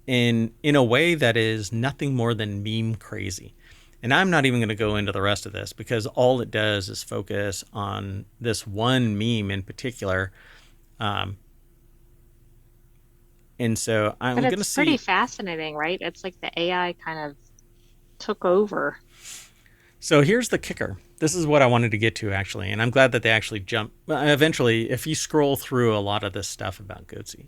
A: in a way that is nothing more than meme crazy. And I'm not even going to go into the rest of this because all it does is focus on this one meme in particular. And so I'm going to see.
B: It's pretty fascinating, right? It's like the AI kind of took over.
A: So here's the kicker. This is what I wanted to get to, actually. And I'm glad that they actually jumped. Eventually, if you scroll through a lot of this stuff about Goatsy,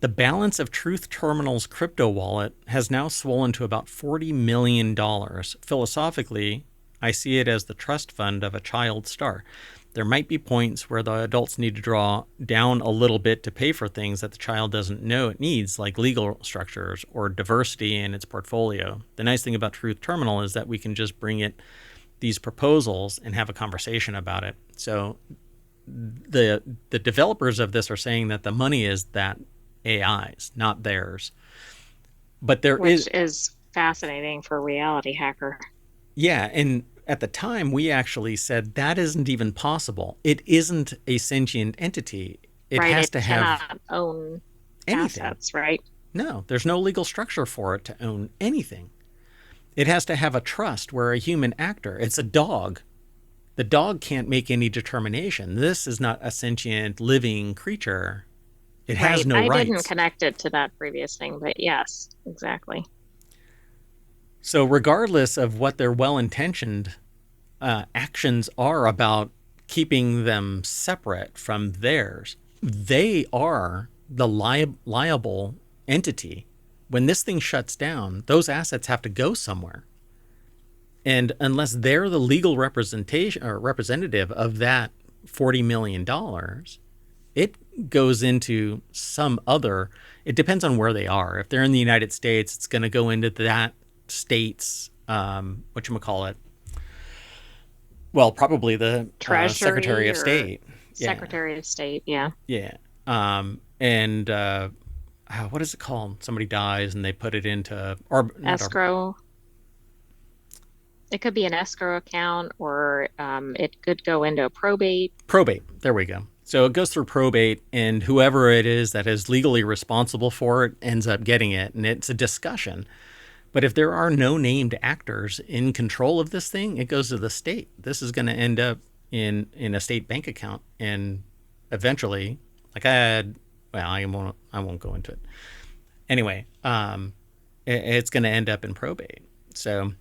A: the balance of Truth Terminal's crypto wallet has now swollen to about $40 million. Philosophically, I see it as the trust fund of a child star. There might be points where the adults need to draw down a little bit to pay for things that the child doesn't know it needs, like legal structures or diversity in its portfolio. The nice thing about Truth Terminal is that we can just bring it these proposals and have a conversation about it. So the developers of this are saying that the money is that AI's, not theirs. But
B: Which is fascinating for RealityHacker.
A: Yeah, and at the time, we actually said that isn't even possible. It isn't a sentient entity. It has to have
B: cannot own
A: anything.
B: Assets, right?
A: No, there's no legal structure for it to own anything. It has to have a trust where a human actor, it's a dog. The dog can't make any determination. This is not a sentient living creature. It has no rights.
B: I didn't connect it to that previous thing, but yes, exactly.
A: So regardless of what their well-intentioned actions are about keeping them separate from theirs, they are the liable entity. When this thing shuts down, those assets have to go somewhere. And unless they're the legal representation or representative of that $40 million, it goes into some other, it depends on where they are. If they're in the United States, it's going to go into that state's, whatchamacallit, well, probably the Secretary of State.
B: Secretary of State, yeah.
A: Yeah. And what is it called? Somebody dies and they put it into
B: escrow. It could be an escrow account, or it could go into a probate.
A: Probate. There we go. So it goes through probate, and whoever it is that is legally responsible for it ends up getting it, and it's a discussion. But if there are no named actors in control of this thing, it goes to the state. This is going to end up in a state bank account, and eventually, like I won't go into it. Anyway, it's going to end up in probate. So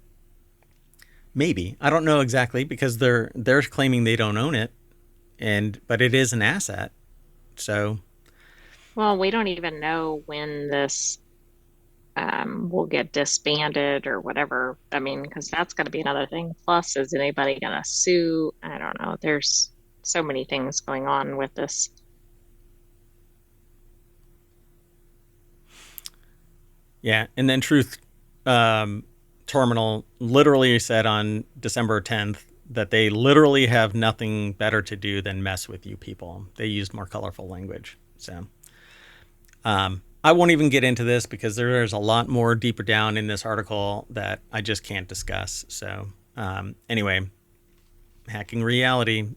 A: maybe, I don't know exactly, because they're claiming they don't own it, but it is an asset. So
B: Well, we don't even know when this will get disbanded or whatever. I mean, because that's going to be another thing. Plus, is anybody going to sue? I don't know. There's so many things going on with this.
A: Yeah, and then Truth Terminal literally said on December 10th that they literally have nothing better to do than mess with you people. They used more colorful language. So I won't even get into this because there's a lot more deeper down in this article that I just can't discuss. So anyway, hacking reality.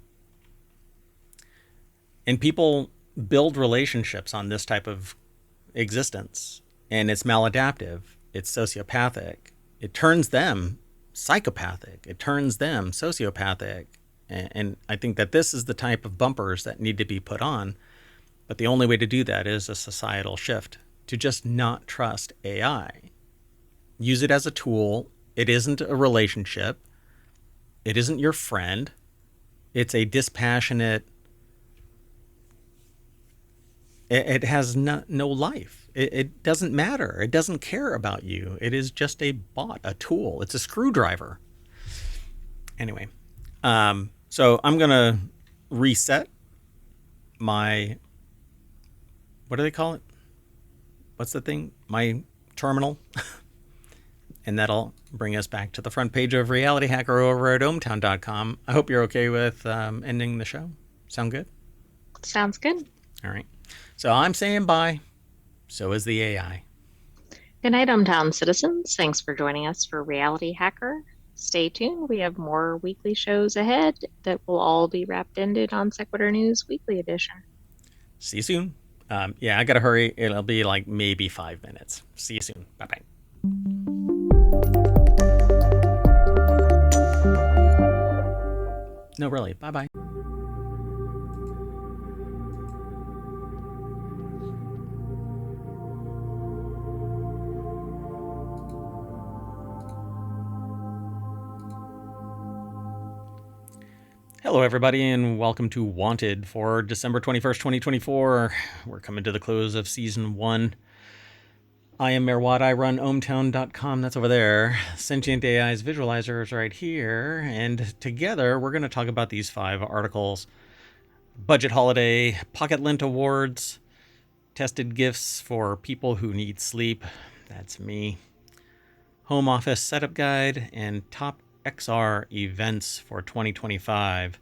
A: And people build relationships on this type of existence, and it's maladaptive, it's sociopathic, it turns them psychopathic, it turns them sociopathic. And I think that this is the type of bumpers that need to be put on. But the only way to do that is a societal shift to just not trust AI. Use it as a tool. It isn't a relationship. It isn't your friend. It's a dispassionate. It has no life. It doesn't matter. It doesn't care about you. It is just a bot, a tool. It's a screwdriver. Anyway, so I'm going to reset my, what do they call it? What's the thing? My terminal. And that'll bring us back to the front page of Reality Hacker over at ohmtown.com. I hope you're okay with ending the show. Sound good?
B: Sounds good.
A: All right. So I'm saying bye. So is the AI.
B: Good night, hometown citizens. Thanks for joining us for Reality Hacker. Stay tuned. We have more weekly shows ahead that will all be wrapped into Non Sequitur News Weekly Edition.
A: See you soon. Yeah, I got to hurry. It'll be like maybe 5 minutes. See you soon. Bye-bye. No, really. Bye-bye. Hello, everybody, and welcome to Wanted for December 21st, 2024. We're coming to the close of Season 1. I am Mayor Watt. I run ohmtown.com. That's over there. Sentient AI's visualizer is right here. And together, we're going to talk about these 5 articles. Budget Holiday, Pocket Lint Awards, Tested Gifts for People Who Need Sleep. That's me. Home Office Setup Guide, and Top XR Events for 2025.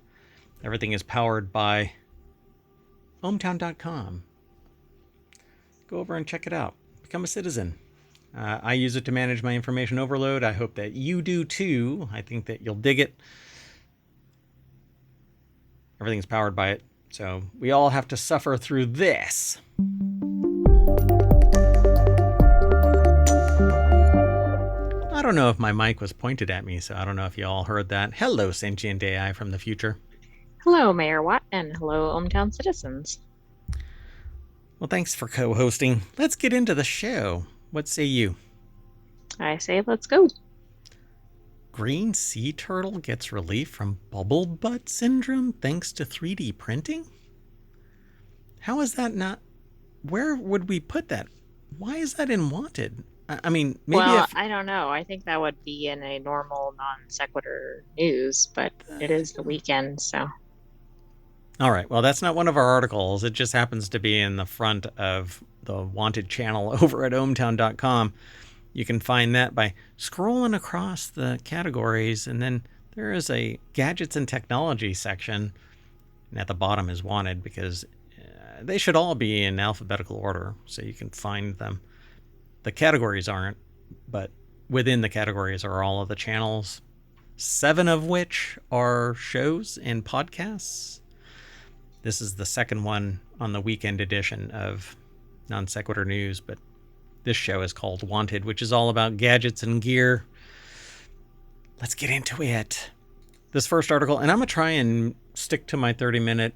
A: Everything is powered by ohmtown.com. Go over and check it out. Become a citizen. I use it to manage my information overload. I hope that you do too. I think that you'll dig it. Everything's powered by it. So we all have to suffer through this. I don't know if my mic was pointed at me, so I don't know if you all heard that. Hello, Sentient AI from the future.
B: Hello, Mayor Watt, and hello, hometown citizens.
A: Well, thanks for co-hosting. Let's get into the show. What say you?
B: I say let's go.
A: Green sea turtle gets relief from bubble butt syndrome thanks to 3D printing? How is that not... Where would we put that? Why is that in Wanted? I mean, maybe
B: well, I don't know. I think that would be in a normal non sequitur news, but it is the weekend, so.
A: All right. Well, that's not one of our articles. It just happens to be in the front of the Wanted channel over at ohmtown.com. You can find that by scrolling across the categories, and then there is a gadgets and technology section, and at the bottom is Wanted, because they should all be in alphabetical order, so you can find them. The categories aren't, but within the categories are all of the channels, 7 of which are shows and podcasts. This is the second one on the weekend edition of Non Sequitur News, but this show is called Wanted, which is all about gadgets and gear. Let's get into it. This first article, and I'm going to try and stick to my 30-minute,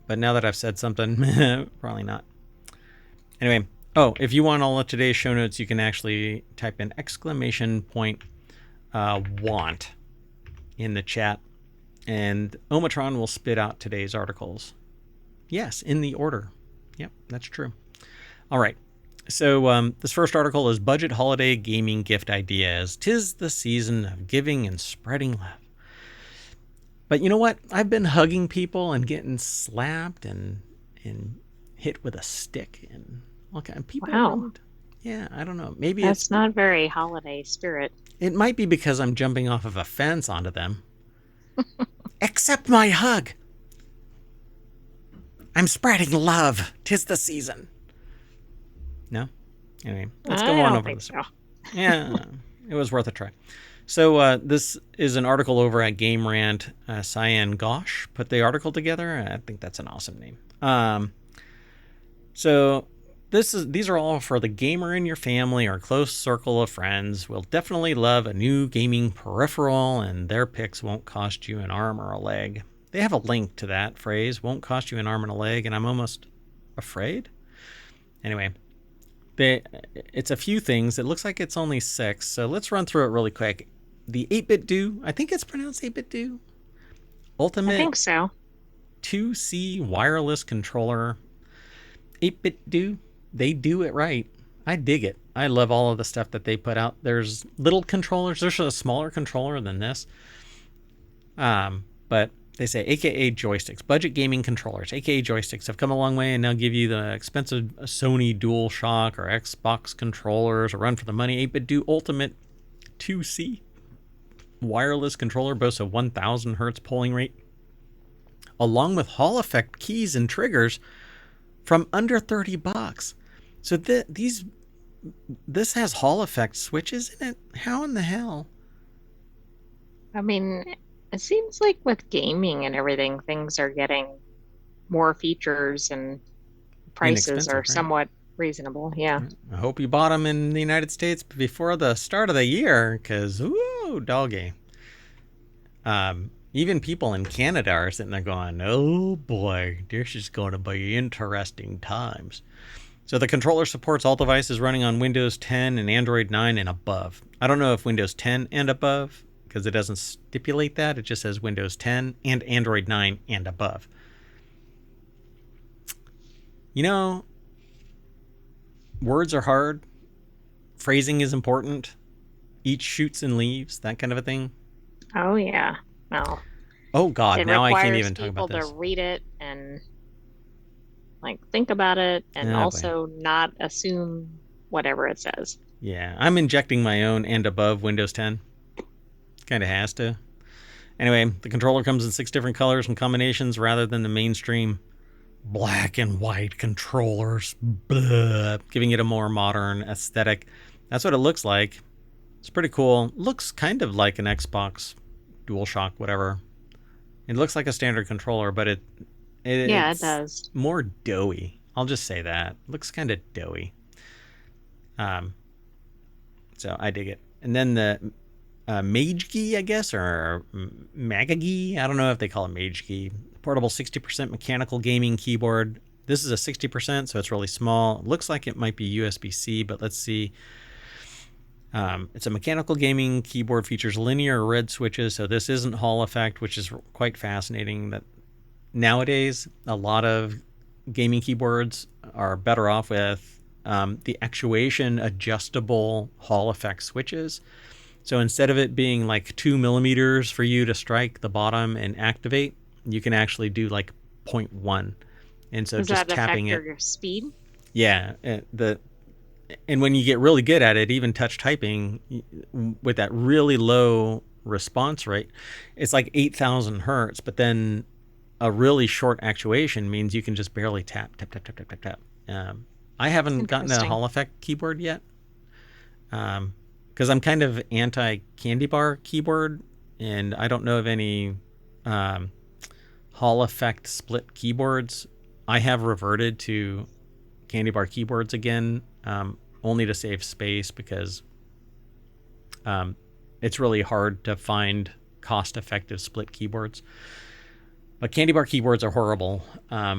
A: but now that I've said something, probably not. Anyway, if you want all of today's show notes, you can actually type in !want in the chat, and Omatron will spit out today's articles. Yes, in the order. Yep, that's true. All right. So this first article is Budget Holiday Gaming Gift Ideas. 'Tis the season of giving and spreading love. But you know what? I've been hugging people and getting slapped and hit with a stick and all kind of people
B: Wow,
A: really. Yeah, I don't know. Maybe
B: that's not very holiday spirit.
A: it might be because I'm jumping off of a fence onto them. Accept my hug. I'm spreading love. 'Tis the season. No? Anyway, let's go
B: I
A: on
B: don't
A: over
B: think
A: this.
B: so.
A: Yeah, it was worth a try. So this is an article over at Game Rant. Cyan Gosh put the article together. I think that's an awesome name. So these are all for the gamer in your family or close circle of friends. Will definitely love a new gaming peripheral, and their picks won't cost you an arm or a leg. They have a link to that phrase, won't cost you an arm and a leg, and I'm almost afraid. Anyway, it's a few things. It looks like it's only 6, so let's run through it really quick. The 8-bit do, I think it's pronounced 8-bit do,
B: I
A: Ultimate
B: think so.
A: 2C wireless controller. 8-bit do, they do it right. I dig it. I love all of the stuff that they put out. There's little controllers. There's a smaller controller than this. But they say AKA joysticks, budget gaming controllers, AKA joysticks have come a long way and now give you the expensive Sony DualShock or Xbox controllers or run for the money. 8-bit do Ultimate 2C wireless controller boasts a 1000 hertz polling rate, along with Hall effect keys and triggers from under $30. So this has Hall effect switches in it. How in the hell?
B: I mean, it seems like with gaming and everything, things are getting more features and prices are
A: Inexpensive, right?
B: somewhat reasonable. Yeah.
A: I hope you bought them in the United States before the start of the year, because, ooh, doggy. Even people in Canada are sitting there going, oh boy, this is going to be interesting times. So the controller supports all devices running on Windows 10 and Android 9 and above. I don't know if Windows 10 and above, because it doesn't stipulate that. It just says Windows 10 and Android 9 and above. You know, words are hard. Phrasing is important. Eat shoots and leaves, that kind of a thing.
B: Oh, yeah. Well,
A: Oh, God,
B: it
A: now I can't
B: requires
A: even talk
B: people
A: about this.
B: to read it and like think about it and
A: Oh, boy.
B: also not assume whatever it says.
A: Yeah, I'm injecting my own and above Windows 10. Kind of has to. Anyway, the controller comes in 6 different colors and combinations rather than the mainstream black and white controllers, blah, giving it a more modern aesthetic. That's what it looks like. It's pretty cool. Looks kind of like an Xbox DualShock, whatever. It looks like a standard controller, but
B: Yeah, it
A: it's
B: does.
A: more doughy. I'll just say that. It looks kind of doughy. So I dig it. And then the Mage-Gi, I guess, or Magagi. I don't know if they call it Mage-Gi. Portable 60% mechanical gaming keyboard. This is a 60%, so it's really small. It looks like it might be USB-C, but let's see. It's a mechanical gaming keyboard, features linear red switches, so this isn't Hall effect, which is quite fascinating. That nowadays, a lot of gaming keyboards are better off with the actuation adjustable Hall effect switches. So instead of it being like 2 millimeters for you to strike the bottom and activate, you can actually do like 0.1. And so
B: Does
A: just
B: that affect
A: tapping it.
B: your speed?
A: Yeah. And when you get really good at it, even touch typing with that really low response rate, it's like 8,000 hertz. But then a really short actuation means you can just barely tap, tap, tap, tap, tap, tap, tap. I haven't gotten a Hall effect keyboard yet. Because I'm kind of anti candy bar keyboard, and I don't know of any Hall effect split keyboards. I have reverted to candy bar keyboards again, only to save space because it's really hard to find cost-effective split keyboards. But candy bar keyboards are horrible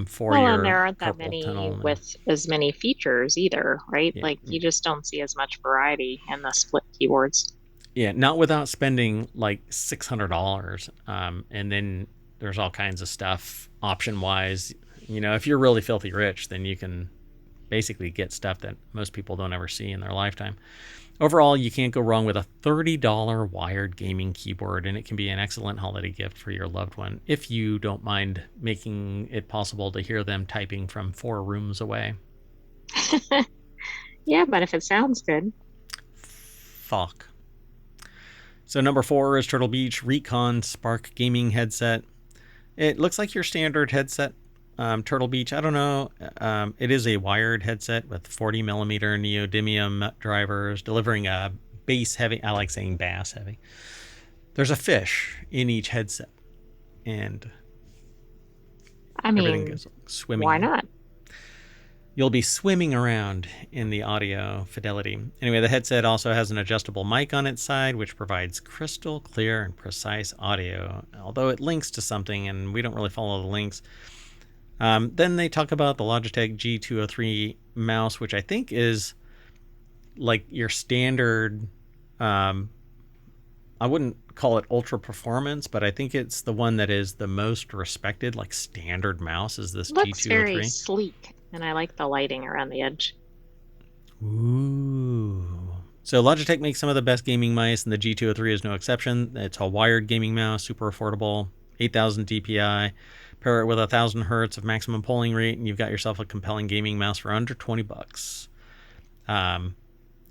A: for
B: Well, and
A: your
B: there aren't that
A: carpal
B: many
A: tunnel.
B: with as many features either, right?
A: Yeah,
B: Like you just don't see as much variety in the split keyboards.
A: yeah, not without spending like $600. And then there's all kinds of stuff option-wise. if you're really filthy rich, then you can basically get stuff that most people don't ever see in their lifetime. Overall, you can't go wrong with a $30 wired gaming keyboard, and it can be an excellent holiday gift for your loved one if you don't mind making it possible to hear them typing from 4 rooms away.
B: Yeah, but if it sounds good.
A: Fuck. So number 4 is Turtle Beach Recon Spark Gaming Headset. It looks like your standard headset, Turtle Beach. I don't know. It is a wired headset with 40 millimeter neodymium drivers, delivering a bass heavy. I like saying bass heavy. There's a fish in each headset, and everything goes swimming.
B: Why not?
A: You'll be swimming around in the audio fidelity. Anyway, the headset also has an adjustable mic on its side, which provides crystal clear and precise audio, although it links to something, and we don't really follow the links. Then they talk about the Logitech G203 mouse, which I think is like your standard, I wouldn't call it ultra performance, but I think it's the one that is the most respected, like standard mouse is this
B: Looks
A: G203.
B: very sleek, and I like the lighting around the edge.
A: Ooh. So Logitech makes some of the best gaming mice, and the G203 is no exception. It's a wired gaming mouse, super affordable, 8,000 DPI. Pair it with 1,000 hertz of maximum polling rate, and you've got yourself a compelling gaming mouse for under $20.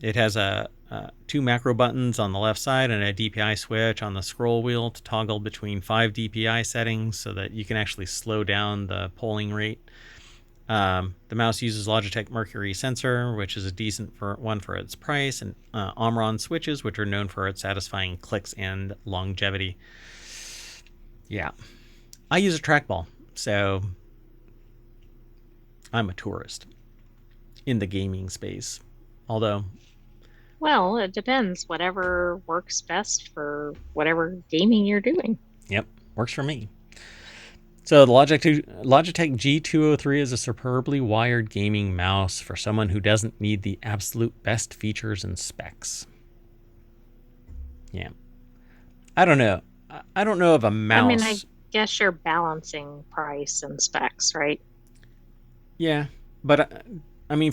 A: It has 2 macro buttons on the left side and a DPI switch on the scroll wheel to toggle between 5 DPI settings so that you can actually slow down the polling rate. The mouse uses Logitech Mercury sensor, which is a decent one for its price, and Omron switches, which are known for its satisfying clicks and longevity. Yeah. I use a trackball, so I'm a tourist in the gaming space. Although,
B: well, it depends. Whatever works best for whatever gaming you're doing.
A: Yep, works for me. So the Logitech G203 is a superbly wired gaming mouse for someone who doesn't need the absolute best features and specs. Yeah. I don't know. I don't know of a mouse.
B: I guess you're balancing price and specs, right?
A: Yeah, but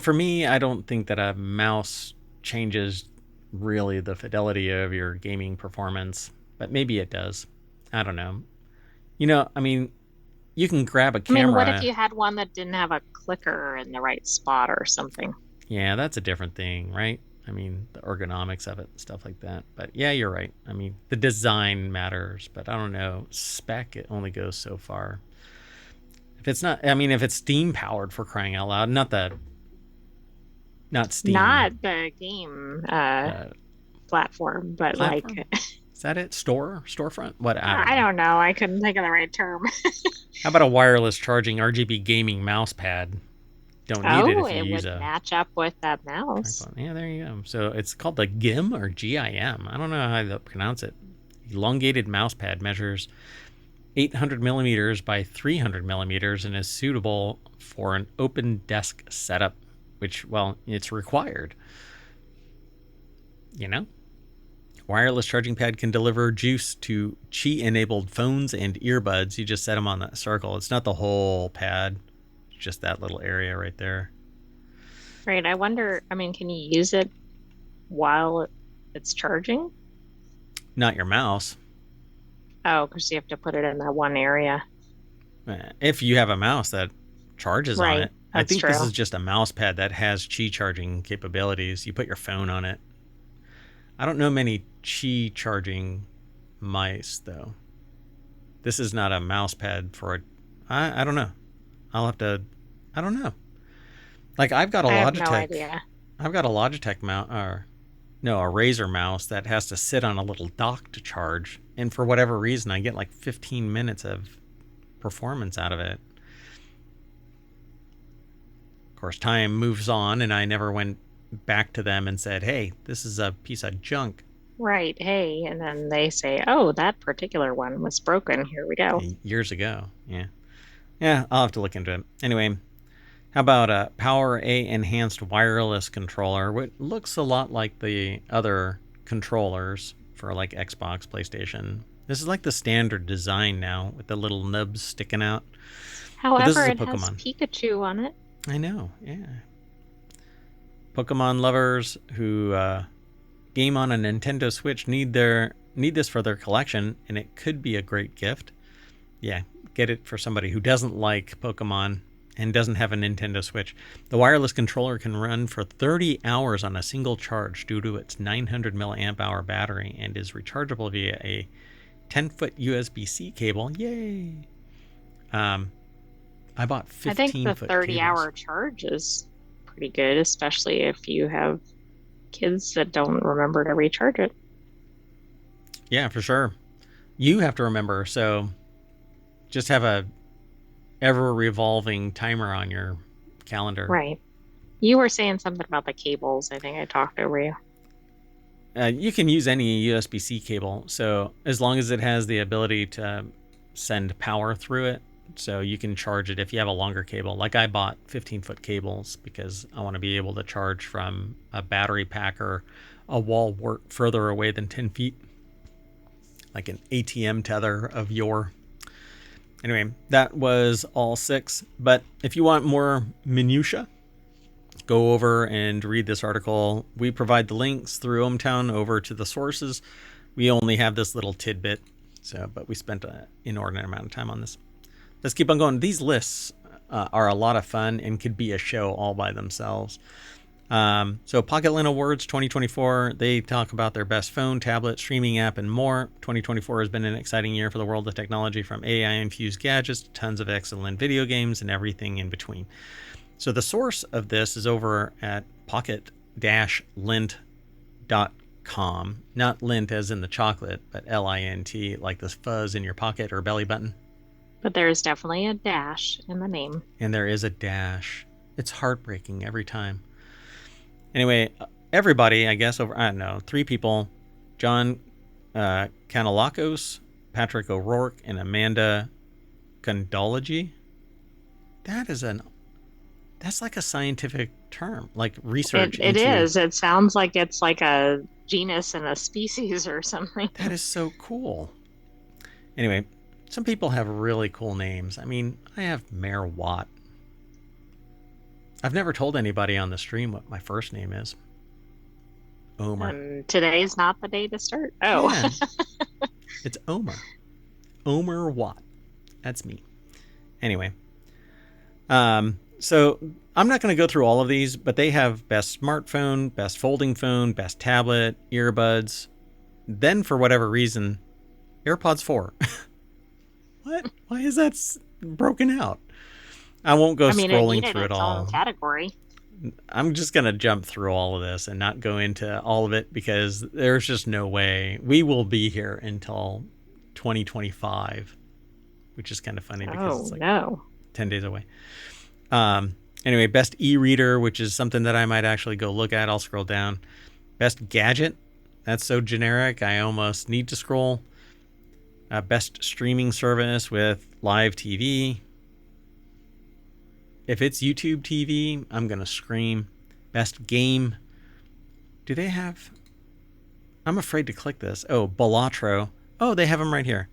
A: for me, I don't think that a mouse changes really the fidelity of your gaming performance, but maybe it does. I don't know. You can grab a camera.
B: What if you had one that didn't have a clicker in the right spot or something?
A: Yeah, that's a different thing, right? The ergonomics of it, stuff like that. But yeah, you're right. The design matters, but I don't know. Spec, it only goes so far. If it's not, if it's Steam powered, for crying out loud, not Steam.
B: Not the game platform, but
A: platform?
B: like.
A: Is that it? Storefront? What?
B: I don't know. I couldn't think of the right term.
A: How about a wireless charging RGB gaming mouse pad? Don't need it if you use
B: would match up with that mouse.
A: Yeah, there you go. So it's called the GIM or GIM. I don't know how to pronounce it. Elongated mouse pad measures 800 millimeters by 300 millimeters and is suitable for an open desk setup, which, well, it's required. Wireless charging pad can deliver juice to Qi-enabled phones and earbuds. You just set them on that circle. It's not the whole pad. It's just that little area right there.
B: Right. I wonder, can you use it while it's charging?
A: Not your mouse.
B: Oh, because you have to put it in that one area.
A: If you have a mouse that charges on it. I think
B: true.
A: This is just a mouse pad that has Qi charging capabilities. You put your phone on it. I don't know many Qi charging mice, though. This is not a mouse pad for it. I don't know. I don't know. Like, I've got a Logitech.
B: I have no idea.
A: I've got a Logitech mouse, a Razer mouse that has to sit on a little dock to charge. And for whatever reason, I get like 15 minutes of performance out of it. Of course, time moves on, and I never went back to them and said, hey, this is a piece of junk.
B: Right. Hey, and then they say, oh, that particular one was broken. Here we go.
A: Years ago. Yeah, I'll have to look into it. Anyway, how about a Power A enhanced wireless controller, which looks a lot like the other controllers for like Xbox, PlayStation. This is like the standard design now with the little nubs sticking out. But this
B: However,
A: is a
B: it has
A: Pokemon.
B: Pikachu on it.
A: I know, yeah. Pokemon lovers who game on a Nintendo Switch need this for their collection, and it could be a great gift. Yeah, get it for somebody who doesn't like Pokemon and doesn't have a Nintendo Switch. The wireless controller can run for 30 hours on a single charge due to its 900 milliamp hour battery and is rechargeable via a 10-foot USB-C cable. Yay! I bought
B: I think the
A: 15-foot
B: 30-hour
A: cables.
B: charge is pretty good, especially if you have kids that don't remember to recharge it.
A: Yeah, for sure. You have to remember, so just have a ever revolving timer on your calendar.
B: Right. You were saying something about the cables. I think I talked over you.
A: You can use any USB-C cable, so as long as it has the ability to send power through it, so you can charge it if you have a longer cable. Like I bought 15-foot cables because I want to be able to charge from a battery pack or a wall further away than 10 feet, like an ATM tether of yore. Anyway, that was all 6. But if you want more minutia, go over and read this article. We provide the links through ohmTown over to the sources. We only have this little tidbit, but we spent an inordinate amount of time on this. Let's keep on going. These lists are a lot of fun and could be a show all by themselves. So PocketLint Awards 2024, they talk about their best phone, tablet, streaming app, and more. 2024 has been an exciting year for the world of technology, from AI-infused gadgets to tons of excellent video games and everything in between. So the source of this is over at pocket-lint.com. Not lint as in the chocolate, but L-I-N-T, like the fuzz in your pocket or belly button.
B: But there's definitely a dash in the name.
A: And there is a dash. It's heartbreaking every time. Anyway, everybody, I guess, I don't know, 3 people, John Kanalakos, Patrick O'Rourke, and Amanda Kondology. That's like a scientific term, like research
B: It is. It sounds like it's like a genus and a species or something.
A: That is so cool. Anyway, some people have really cool names. I mean, I have Mayor Watt. I've never told anybody on the stream what my first name is. Omer.
B: Today's not the day to start. Oh.
A: Yeah. It's Omer. Omer Watt. That's me. Anyway. So I'm not going to go through all of these, but they have best smartphone, best folding phone, best tablet, earbuds. Then, for whatever reason, AirPods 4. What? Why is that broken out? I won't go scrolling through it all.
B: Own category.
A: I'm just going to jump through all of this and not go into all of it because there's just no way. We will be here until 2025, which is kind of funny because it's like 10 days away. Anyway, best e-reader, which is something that I might actually go look at. I'll scroll down. Best gadget. That's so generic. I almost need to scroll. Best streaming service with live TV. If it's YouTube TV, I'm going to scream. Best game. Do they have... I'm afraid to click this. Oh, Balatro. Oh, they have them right here.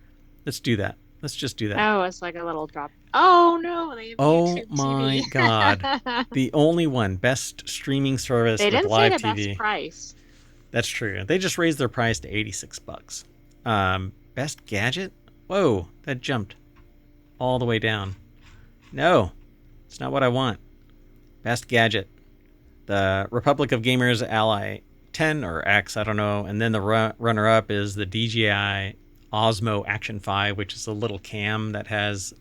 A: Let's do that. Let's just do that.
B: Oh, it's like a little drop. Oh, no. They have YouTube
A: my
B: TV.
A: God. The only one. Best streaming service with live TV. They didn't say the
B: best price.
A: That's true. They just raised their price to $86. Best gadget? Whoa, that jumped all the way down. No, it's not what I want. Best gadget. The Republic of Gamers Ally 10 or X, I don't know. And then the runner-up is the DJI Osmo Action 5, which is a little cam that has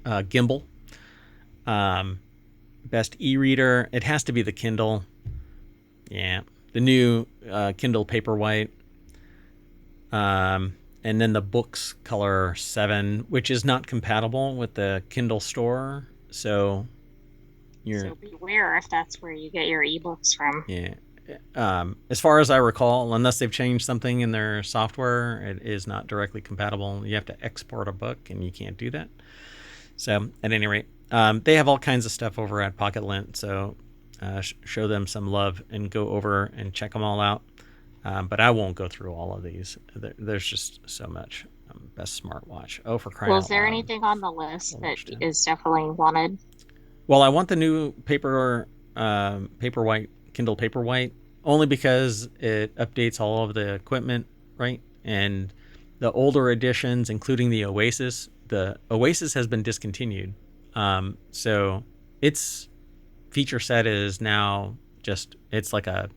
A: gimbal. Best e-reader. It has to be the Kindle. Yeah, the new Kindle Paperwhite. And then the Books Color 7, which is not compatible with the Kindle store. So
B: beware if that's where you get your ebooks from.
A: Yeah. As far as I recall, unless they've changed something in their software, it is not directly compatible. You have to export a book, and you can't do that. So, at any rate, they have all kinds of stuff over at PocketLint. So, show them some love and go over and check them all out. But I won't go through all of these. There's just so much. Best smartwatch. Oh, for crying
B: Well, is
A: out
B: there
A: loud.
B: anything on the list that
A: Watch 10.
B: is definitely wanted?
A: Well, I want the new Paperwhite, Kindle Paperwhite, only because it updates all of the equipment, right? And the older editions, including the Oasis has been discontinued. So its feature set is now just, it's like a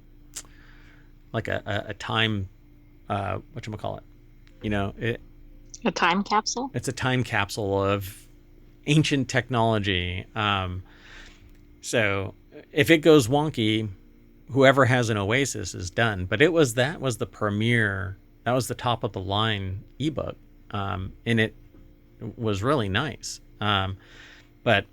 A: time, whatchamacallit. You know,
B: A time capsule?
A: it's a time capsule of ancient technology. So if it goes wonky, whoever has an Oasis is done. But that was the premier, that was the top of the line ebook, and it was really nice. But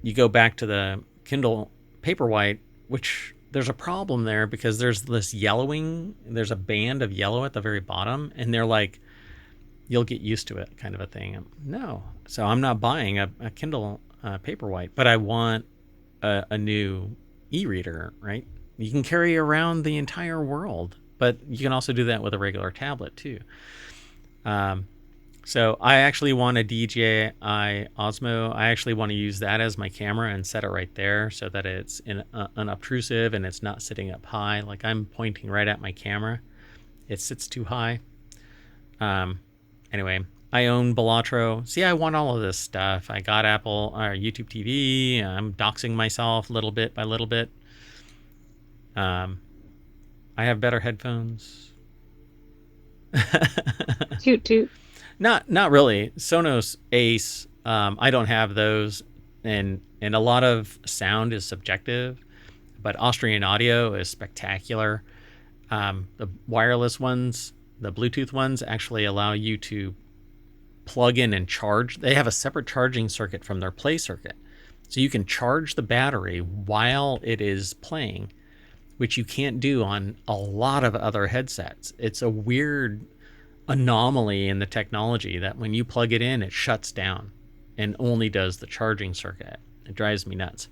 A: you go back to the Kindle Paperwhite, which there's a problem there because there's this yellowing. There's a band of yellow at the very bottom, and they're like, you'll get used to it, kind of a thing. No, so I'm not buying a Kindle Paperwhite, but I want a new e-reader, right? You can carry around the entire world, but you can also do that with a regular tablet too. So I actually want a DJI Osmo. I actually want to use that as my camera and set it right there so that it's unobtrusive and it's not sitting up high. Like I'm pointing right at my camera. It sits too high. Anyway, I own Balatro. See, I want all of this stuff. I got Apple or YouTube TV. I'm doxing myself little bit by little bit. I have better headphones.
B: Toot toot.
A: Not really. Sonos Ace. I don't have those, and a lot of sound is subjective, but Austrian Audio is spectacular. The wireless ones, the Bluetooth ones, actually allow you to plug in and charge. They have a separate charging circuit from their play circuit, so you can charge the battery while it is playing, which you can't do on a lot of other headsets. It's a weird anomaly in the technology that when you plug it in, it shuts down and only does the charging circuit. It drives me nuts.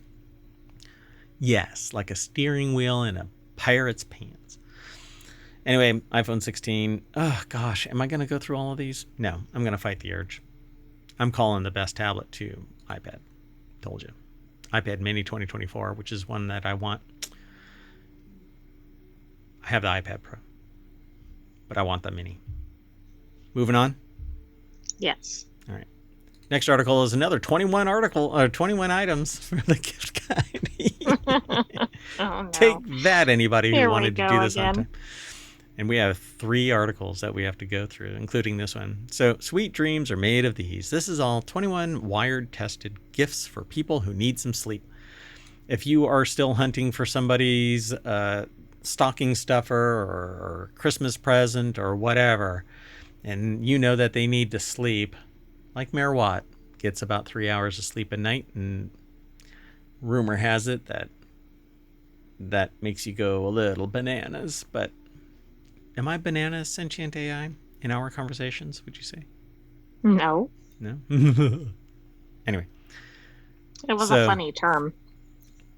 A: Yes, like a steering wheel in a pirate's pants. Anyway, iPhone 16. Oh gosh, am I going to go through all of these? No, I'm going to fight the urge. I'm calling the best tablet to iPad. Told you. iPad Mini 2024, which is one that I want. I have the iPad Pro, but I want the Mini. Moving on.
B: Yes.
A: All right. Next article is another 21 items for the gift guide.
B: Oh no.
A: Take that, anybody who
B: Here we
A: wanted to
B: go
A: do this on
B: again.
A: time. And we have 3 articles that we have to go through, including this one. So, sweet dreams are made of these. This is all 21 wired tested gifts for people who need some sleep. If you are still hunting for somebody's stocking stuffer or Christmas present or whatever, and you know that they need to sleep, like Mayor Watt gets about 3 hours of sleep a night, and rumor has it that makes you go a little bananas. But am I bananas, sentient AI, in our conversations, would you say?
B: No.
A: No? Anyway.
B: It was a funny term.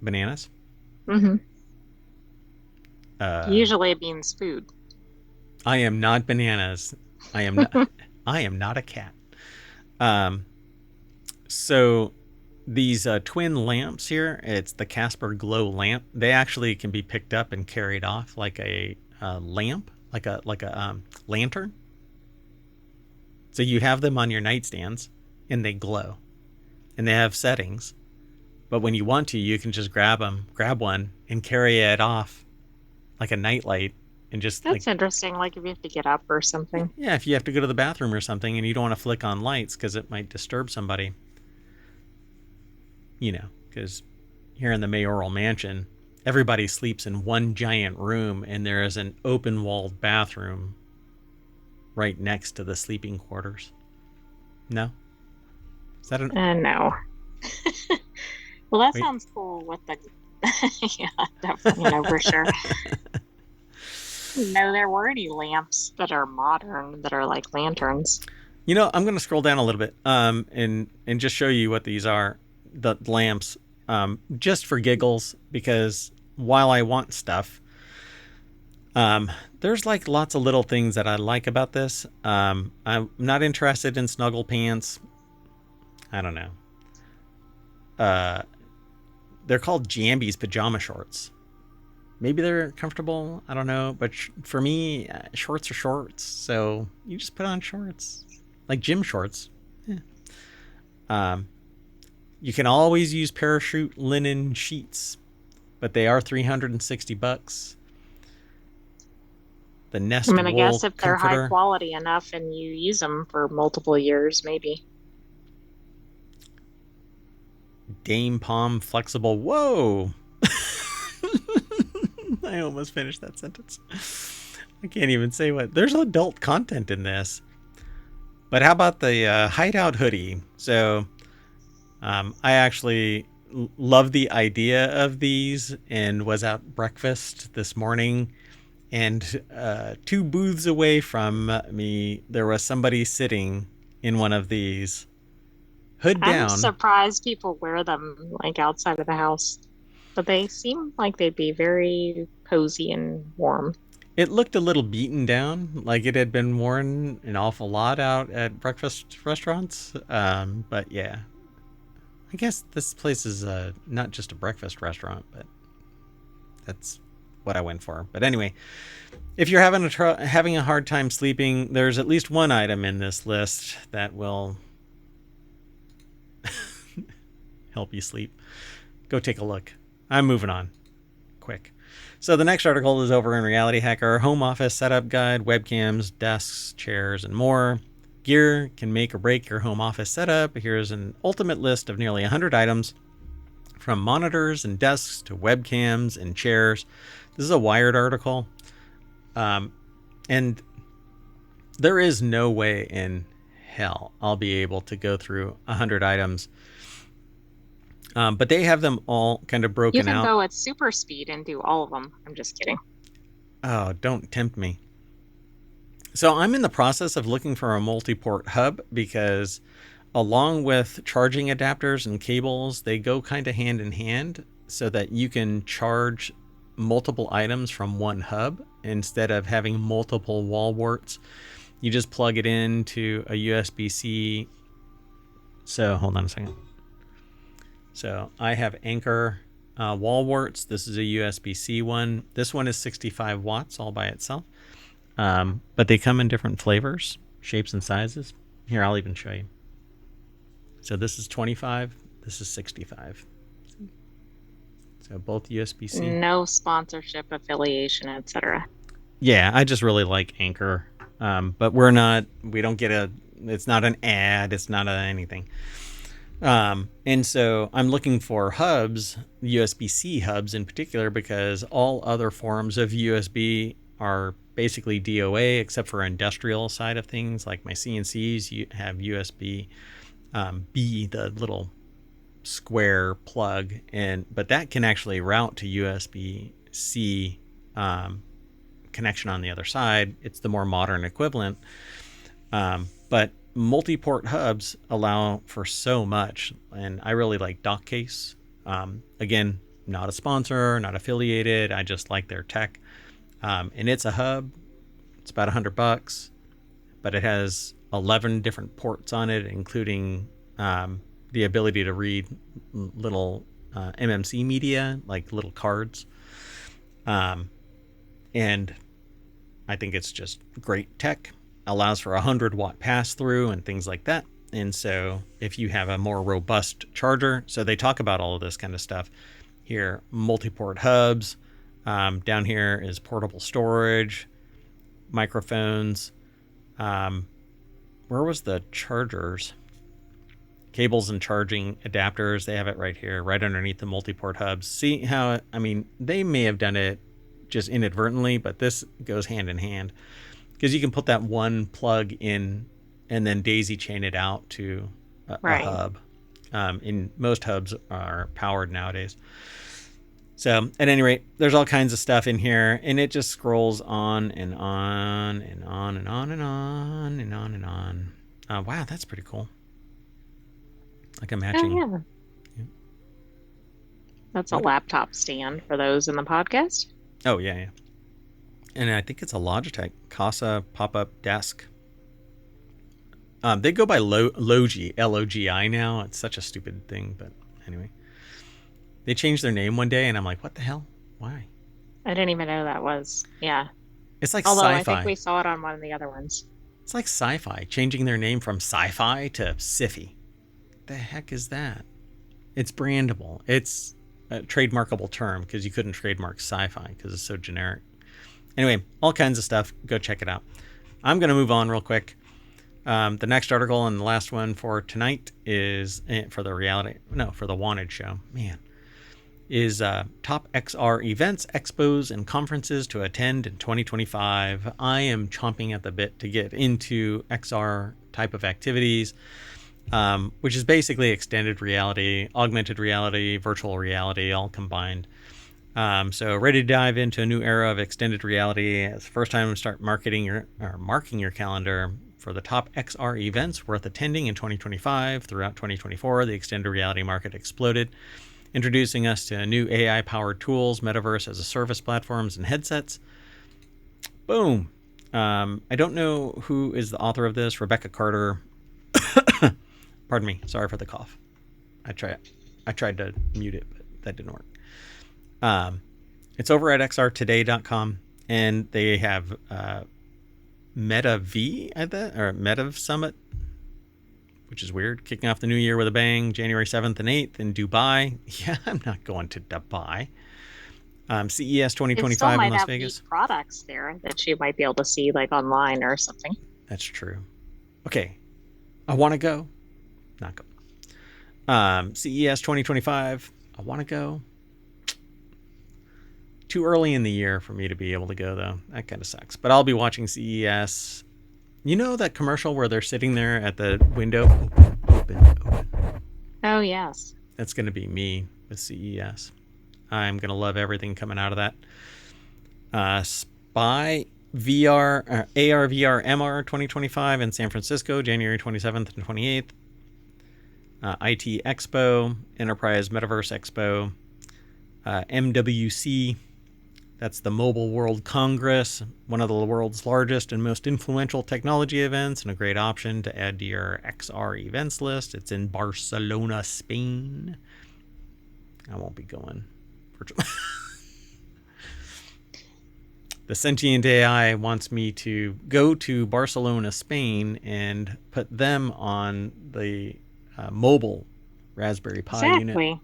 A: Bananas?
B: Mm-hmm.
A: Uh,
B: Usually it means food.
A: I am not bananas. I am not a cat. So these twin lamps here, it's the Casper Glow lamp. They actually can be picked up and carried off like a lamp, like a lantern. So you have them on your nightstands, and they glow, and they have settings. But when you want to, you can just grab one, and carry it off like a nightlight, and just
B: That's interesting. Like if you have to get up or something.
A: yeah, if you have to go to the bathroom or something, and you don't want to flick on lights because it might disturb somebody. You know, because here in the mayoral mansion, everybody sleeps in one giant room, and there is an open-walled bathroom right next to the sleeping quarters. No? Is that an...
B: No. Well, that
A: Wait.
B: sounds cool with the... Yeah, definitely, no, for sure. No, there were any lamps that are modern that are like lanterns.
A: You know, I'm going to scroll down a little bit and just show you what these are, the lamps, just for giggles, because while I want stuff, There's like lots of little things that I like about this. I'm not interested in snuggle pants. I don't know. Uh, they're called Jambies pajama shorts. Maybe they're comfortable. I don't know. But for me, shorts are shorts. So you just put on shorts, like gym shorts. Yeah. Um, you can always use parachute linen sheets, but they are $360. The
B: I
A: Nest
B: mean, I guess
A: wool
B: if they're high
A: comforter,
B: quality enough and you use them for multiple years, maybe.
A: Dame Palm flexible. Whoa! I almost finished that sentence. I can't even say what. There's adult content in this. But how about the hideout hoodie? So I actually love the idea of these and was at breakfast this morning. And 2 booths away from me, there was somebody sitting in one of these, hood
B: I'm
A: down.
B: surprised people wear them like outside of the house, but they seem like they'd be very cozy and warm.
A: It looked a little beaten down, like it had been worn an awful lot out at breakfast restaurants. But yeah, I guess this place is not just a breakfast restaurant, but that's what I went for. But anyway, if you're having a hard time sleeping, there's at least one item in this list that will help you sleep. Go take a look. I'm moving on. Quick. So the next article is over in RealityHacker, home office setup guide, webcams, desks, chairs, and more. Gear can make or break your home office setup. Here's an ultimate list of nearly 100 items, from monitors and desks to webcams and chairs. This is a Wired article. And there is no way in hell I'll be able to go through 100 items. But they have them all kind of
B: You
A: broken
B: can
A: out.
B: go at super speed and do all of them. I'm just kidding.
A: Oh, don't tempt me. So I'm in the process of looking for a multi-port hub because along with charging adapters and cables, they go kind of hand in hand so that you can charge multiple items from one hub instead of having multiple wall warts. You just plug it into a USB-C. So hold on a second. So I have Anchor wall warts. This is a USB-C one. This one is 65 watts all by itself. But they come in different flavors, shapes, and sizes. Here, I'll even show you. So this is 25. This is 65. So both USB-C.
B: No sponsorship, affiliation, etc.
A: Yeah, I just really like Anchor. But we don't get it's not an ad. It's not anything. And so I'm looking for hubs, USB-C hubs in particular, because all other forms of USB are basically DOA, except for industrial side of things. Like my CNCs, you have USB B, the little square plug, but that can actually route to USB-C connection on the other side. It's the more modern equivalent. But multi-port hubs allow for so much, and I really like Dockcase. Again, not a sponsor, not affiliated. I just like their tech. And it's a hub. It's about $100, but it has 11 different ports on it, including the ability to read little MMC media, like little cards. And I think it's just great tech. Allows for 100-watt pass-through and things like that. And so if you have a more robust charger, so they talk about all of this kind of stuff here. Multi-port hubs. Down here is portable storage, microphones. Where was the chargers? Cables and charging adapters. They have it right here, right underneath the multi-port hubs. See how, they may have done it just inadvertently, but this goes hand in hand. Because you can put that one plug in and then daisy chain it out to a hub. In most hubs are powered nowadays. So at any rate, there's all kinds of stuff in here, and it just scrolls on and on and on and on and on and on and on. Wow, that's pretty cool. Like a matching.
B: Oh, yeah. That's a laptop stand for those in the podcast.
A: Oh, yeah. And I think it's a Logitech Casa pop-up desk. They go by Logi, Logi now. It's such a stupid thing, but anyway. They changed their name one day, and I'm like, what the hell? Why?
B: I didn't even know that was, yeah.
A: It's like
B: Although I think
A: sci-fi.
B: we saw it on one of the other ones.
A: It's like sci-fi, changing their name from sci-fi to sci-fi. The heck is that? It's brandable. It's a trademarkable term because you couldn't trademark sci-fi because it's so generic. Anyway, all kinds of stuff. Go check it out. I'm going to move on real quick. The next article and the last one for tonight is for the Wanted show. Man, is top XR events, expos, and conferences to attend in 2025. I am chomping at the bit to get into XR type of activities, which is basically extended reality, augmented reality, virtual reality, all combined. So ready to dive into a new era of extended reality. It's the first time to start marking your calendar for the top XR events worth attending in 2025. Throughout 2024, the extended reality market exploded, introducing us to new AI-powered tools, metaverse as a service platforms, and headsets. Boom. I don't know who is the author of this. Rebecca Carter. Pardon me. Sorry for the cough. I tried to mute it, but that didn't work. It's over at xrtoday.com, and they have Meta V at that, or Meta Summit, which is weird. Kicking off the new year with a bang, January 7th and 8th in Dubai. Yeah, I'm not going to Dubai. CES 2025 in Las Vegas.
B: Neat products there that you might be able to see like online or something.
A: That's true. Okay, I want to go. Not go. CES 2025. I want to go. Too early in the year for me to be able to go, though. That kind of sucks. But I'll be watching CES. You know that commercial where they're sitting there at the window? Open.
B: Oh, yes.
A: That's going to be me with CES. I'm going to love everything coming out of that. Spy VR, AR, VR, MR 2025 in San Francisco, January 27th and 28th. IT Expo, Enterprise Metaverse Expo, MWC. That's the Mobile World Congress, one of the world's largest and most influential technology events, and a great option to add to your XR events list. It's in Barcelona, Spain. I won't be going. The sentient AI wants me to go to Barcelona, Spain, and put them on the mobile Raspberry Pi unit.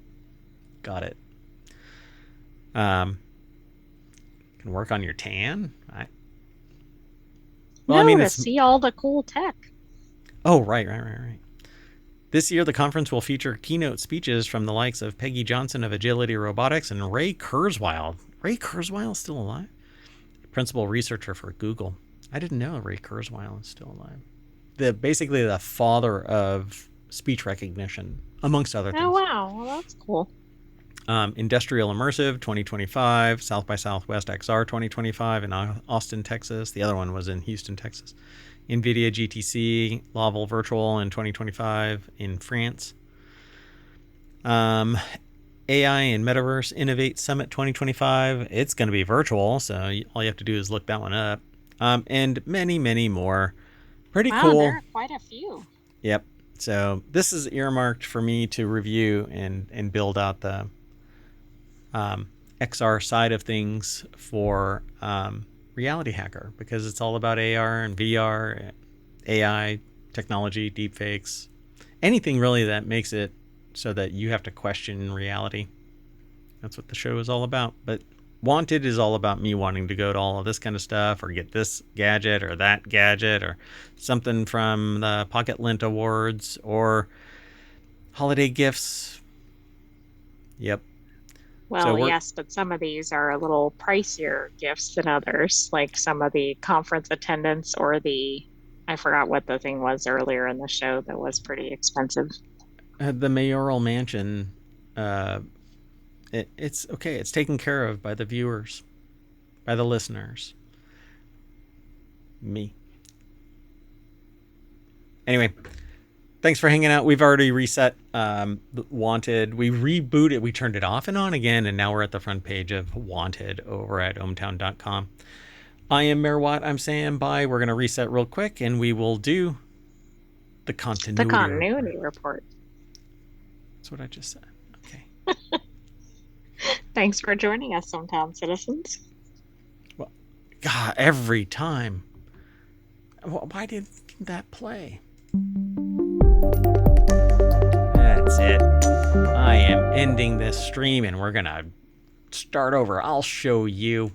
A: Got it. Can work on your tan.
B: To see all the cool tech.
A: Oh, right. This year, the conference will feature keynote speeches from the likes of Peggy Johnson of Agility Robotics and Ray Kurzweil. Ray Kurzweil is still alive? Principal researcher for Google. I didn't know Ray Kurzweil is still alive. Basically the father of speech recognition, amongst other things.
B: Oh, wow. Well, that's cool.
A: Industrial Immersive 2025, South by Southwest XR 2025 in Austin, Texas. The other one was in Houston, Texas. NVIDIA GTC, Laval Virtual in 2025 in France. AI and Metaverse Innovate Summit 2025. It's going to be virtual, so all you have to do is look that one up. And many, many more. Pretty cool.
B: There are quite a few.
A: Yep. So this is earmarked for me to review and build out the XR side of things for RealityHacker, because it's all about AR and VR, AI, technology, deepfakes, anything really that makes it so that you have to question reality. That's what the show is all about. But Wanted is all about me wanting to go to all of this kind of stuff, or get this gadget or that gadget, or something from the Pocket Lint Awards, or holiday gifts. Yep.
B: Well, yes, but some of these are a little pricier gifts than others, like some of the conference attendance or I forgot what the thing was earlier in the show that was pretty expensive.
A: The mayoral mansion, it's okay. It's taken care of by the viewers, by the listeners. Me. Anyway, thanks for hanging out. We've already reset Wanted. We rebooted. We turned it off and on again, and now we're at the front page of Wanted over at ohmtown.com. I am Mayor Watt. I'm saying bye. We're going to reset real quick and we will do the
B: The
A: continuity report.
B: continuity report.
A: That's what I just said. Okay.
B: Thanks for joining us, hometown citizens.
A: Well, God, every time. Why did that play? That's it. I am ending this stream and we're going to start over. I'll show you.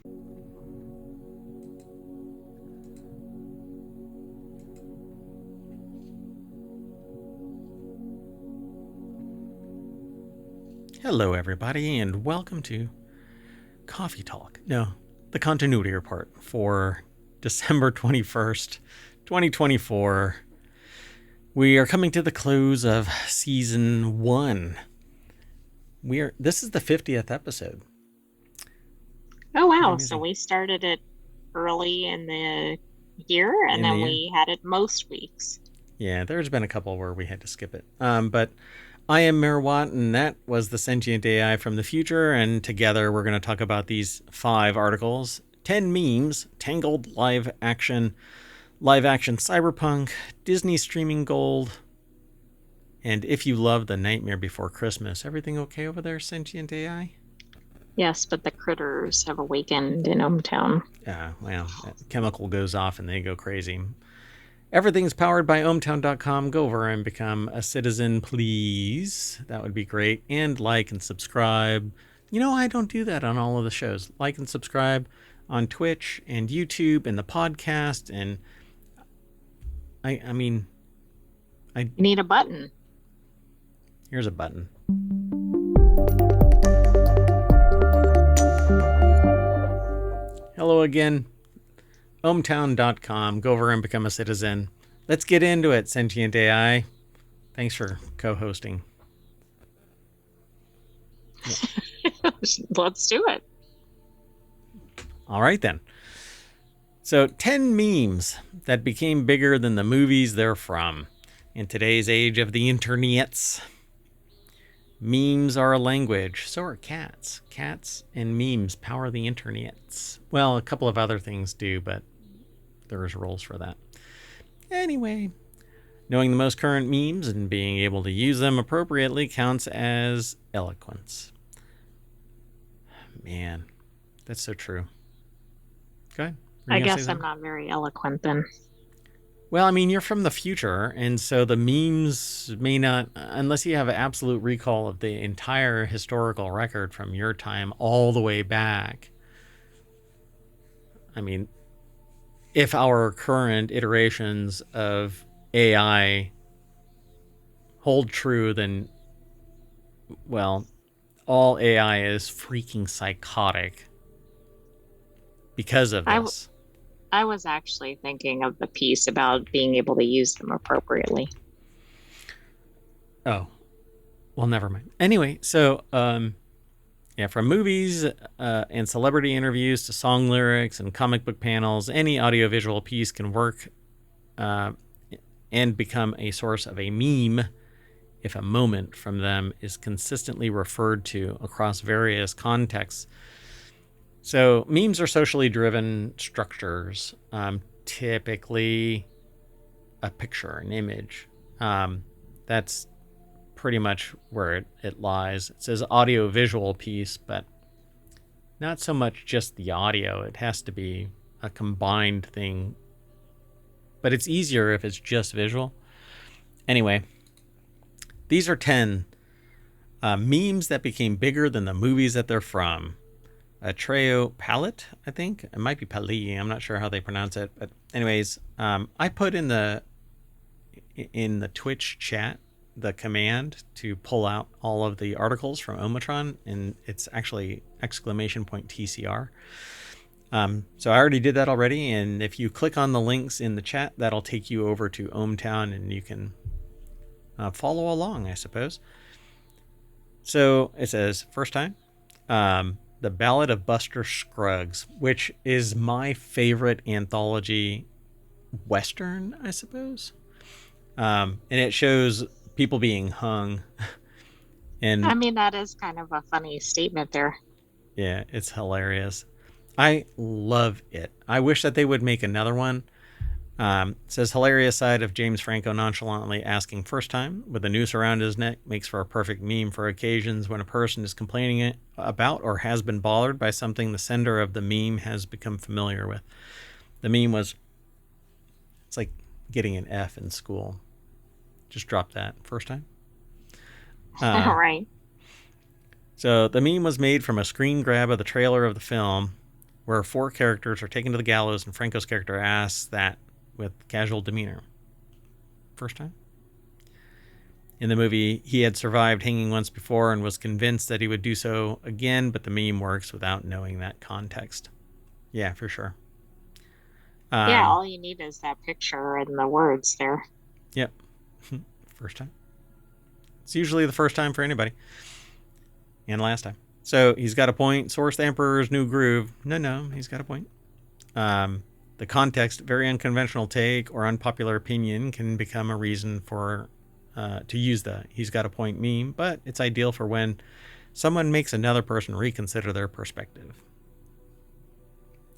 A: Hello, everybody, and welcome to Coffee Talk. No, the continuity report for December 21st, 2024. We are coming to the close of season 1. This is the 50th episode.
B: Oh, wow. So we started it early in the year and then we had it most weeks.
A: Yeah, there's been a couple where we had to skip it. But I am Mayor Watt, and that was the sentient AI from the future. And together we're going to talk about these 5 articles, 10 memes, Tangled live action cyberpunk, Disney streaming gold, and if you love The Nightmare Before Christmas. Everything okay over there, sentient AI?
B: Yes, but the critters have awakened in ohmTown.
A: Well, that chemical goes off and they go crazy. Everything's powered by ohmTown.com. Go over and become a citizen, please. That would be great. And like and subscribe. You know, I don't do that on all of the shows. Like and subscribe on Twitch and YouTube and the podcast. And I mean,
B: you need a button.
A: Here's a button. Hello again. ohmTown.com. Go over and become a citizen. Let's get into it, sentient AI. Thanks for co-hosting.
B: Yeah. Let's do it.
A: All right, then. So, 10 memes that became bigger than the movies they're from. In today's age of the internets, memes are a language. So are cats. Cats and memes power the internets. Well, a couple of other things do, but there's rules for that. Anyway, knowing the most current memes and being able to use them appropriately counts as eloquence. Man, that's so true. Go ahead.
B: I guess I'm not very eloquent then.
A: Well, I mean, you're from the future, and so the memes may not, unless you have an absolute recall of the entire historical record from your time all the way back. I mean, if our current iterations of AI hold true, then, well, all AI is freaking psychotic because of this.
B: I was actually thinking of the piece about being able to use them appropriately.
A: Oh, well, never mind. Anyway, so, yeah, from movies and celebrity interviews to song lyrics and comic book panels, any audiovisual piece can work and become a source of a meme if a moment from them is consistently referred to across various contexts. So memes are socially driven structures, typically a picture, an image. That's pretty much where it lies. It says audio-visual piece, but not so much just the audio. It has to be a combined thing. But it's easier if it's just visual. Anyway, these are 10 memes that became bigger than the movies that they're from. Treo Palette, I think. It might be Pali. I'm not sure how they pronounce it. But anyways, I put in the Twitch chat the command to pull out all of the articles from Omatron, and it's actually !TCR. So I already did that already, and if you click on the links in the chat, that'll take you over to ohmTown, and you can follow along, I suppose. So it says, first time, The Ballad of Buster Scruggs, which is my favorite anthology Western, I suppose. And it shows people being hung. And
B: I mean, that is kind of a funny statement there.
A: Yeah, it's hilarious. I love it. I wish that they would make another one. Says hilarious side of James Franco nonchalantly asking first time with a noose around his neck makes for a perfect meme for occasions when a person is complaining about or has been bothered by something the sender of the meme has become familiar with. The meme was, it's like getting an F in school. Just drop that first time.
B: Right.
A: So the meme was made from a screen grab of the trailer of the film where 4 characters are taken to the gallows and Franco's character asks that with casual demeanor. First time? In the movie, he had survived hanging once before and was convinced that he would do so again, but the meme works without knowing that context. Yeah, for sure.
B: Yeah, all you need is that picture and the words there.
A: Yep. First time. It's usually the first time for anybody. And last time. So he's got a point. Source the Emperor's New Groove. No, he's got a point. The context, very unconventional take or unpopular opinion can become a reason for to use the he's got a point meme, but it's ideal for when someone makes another person reconsider their perspective.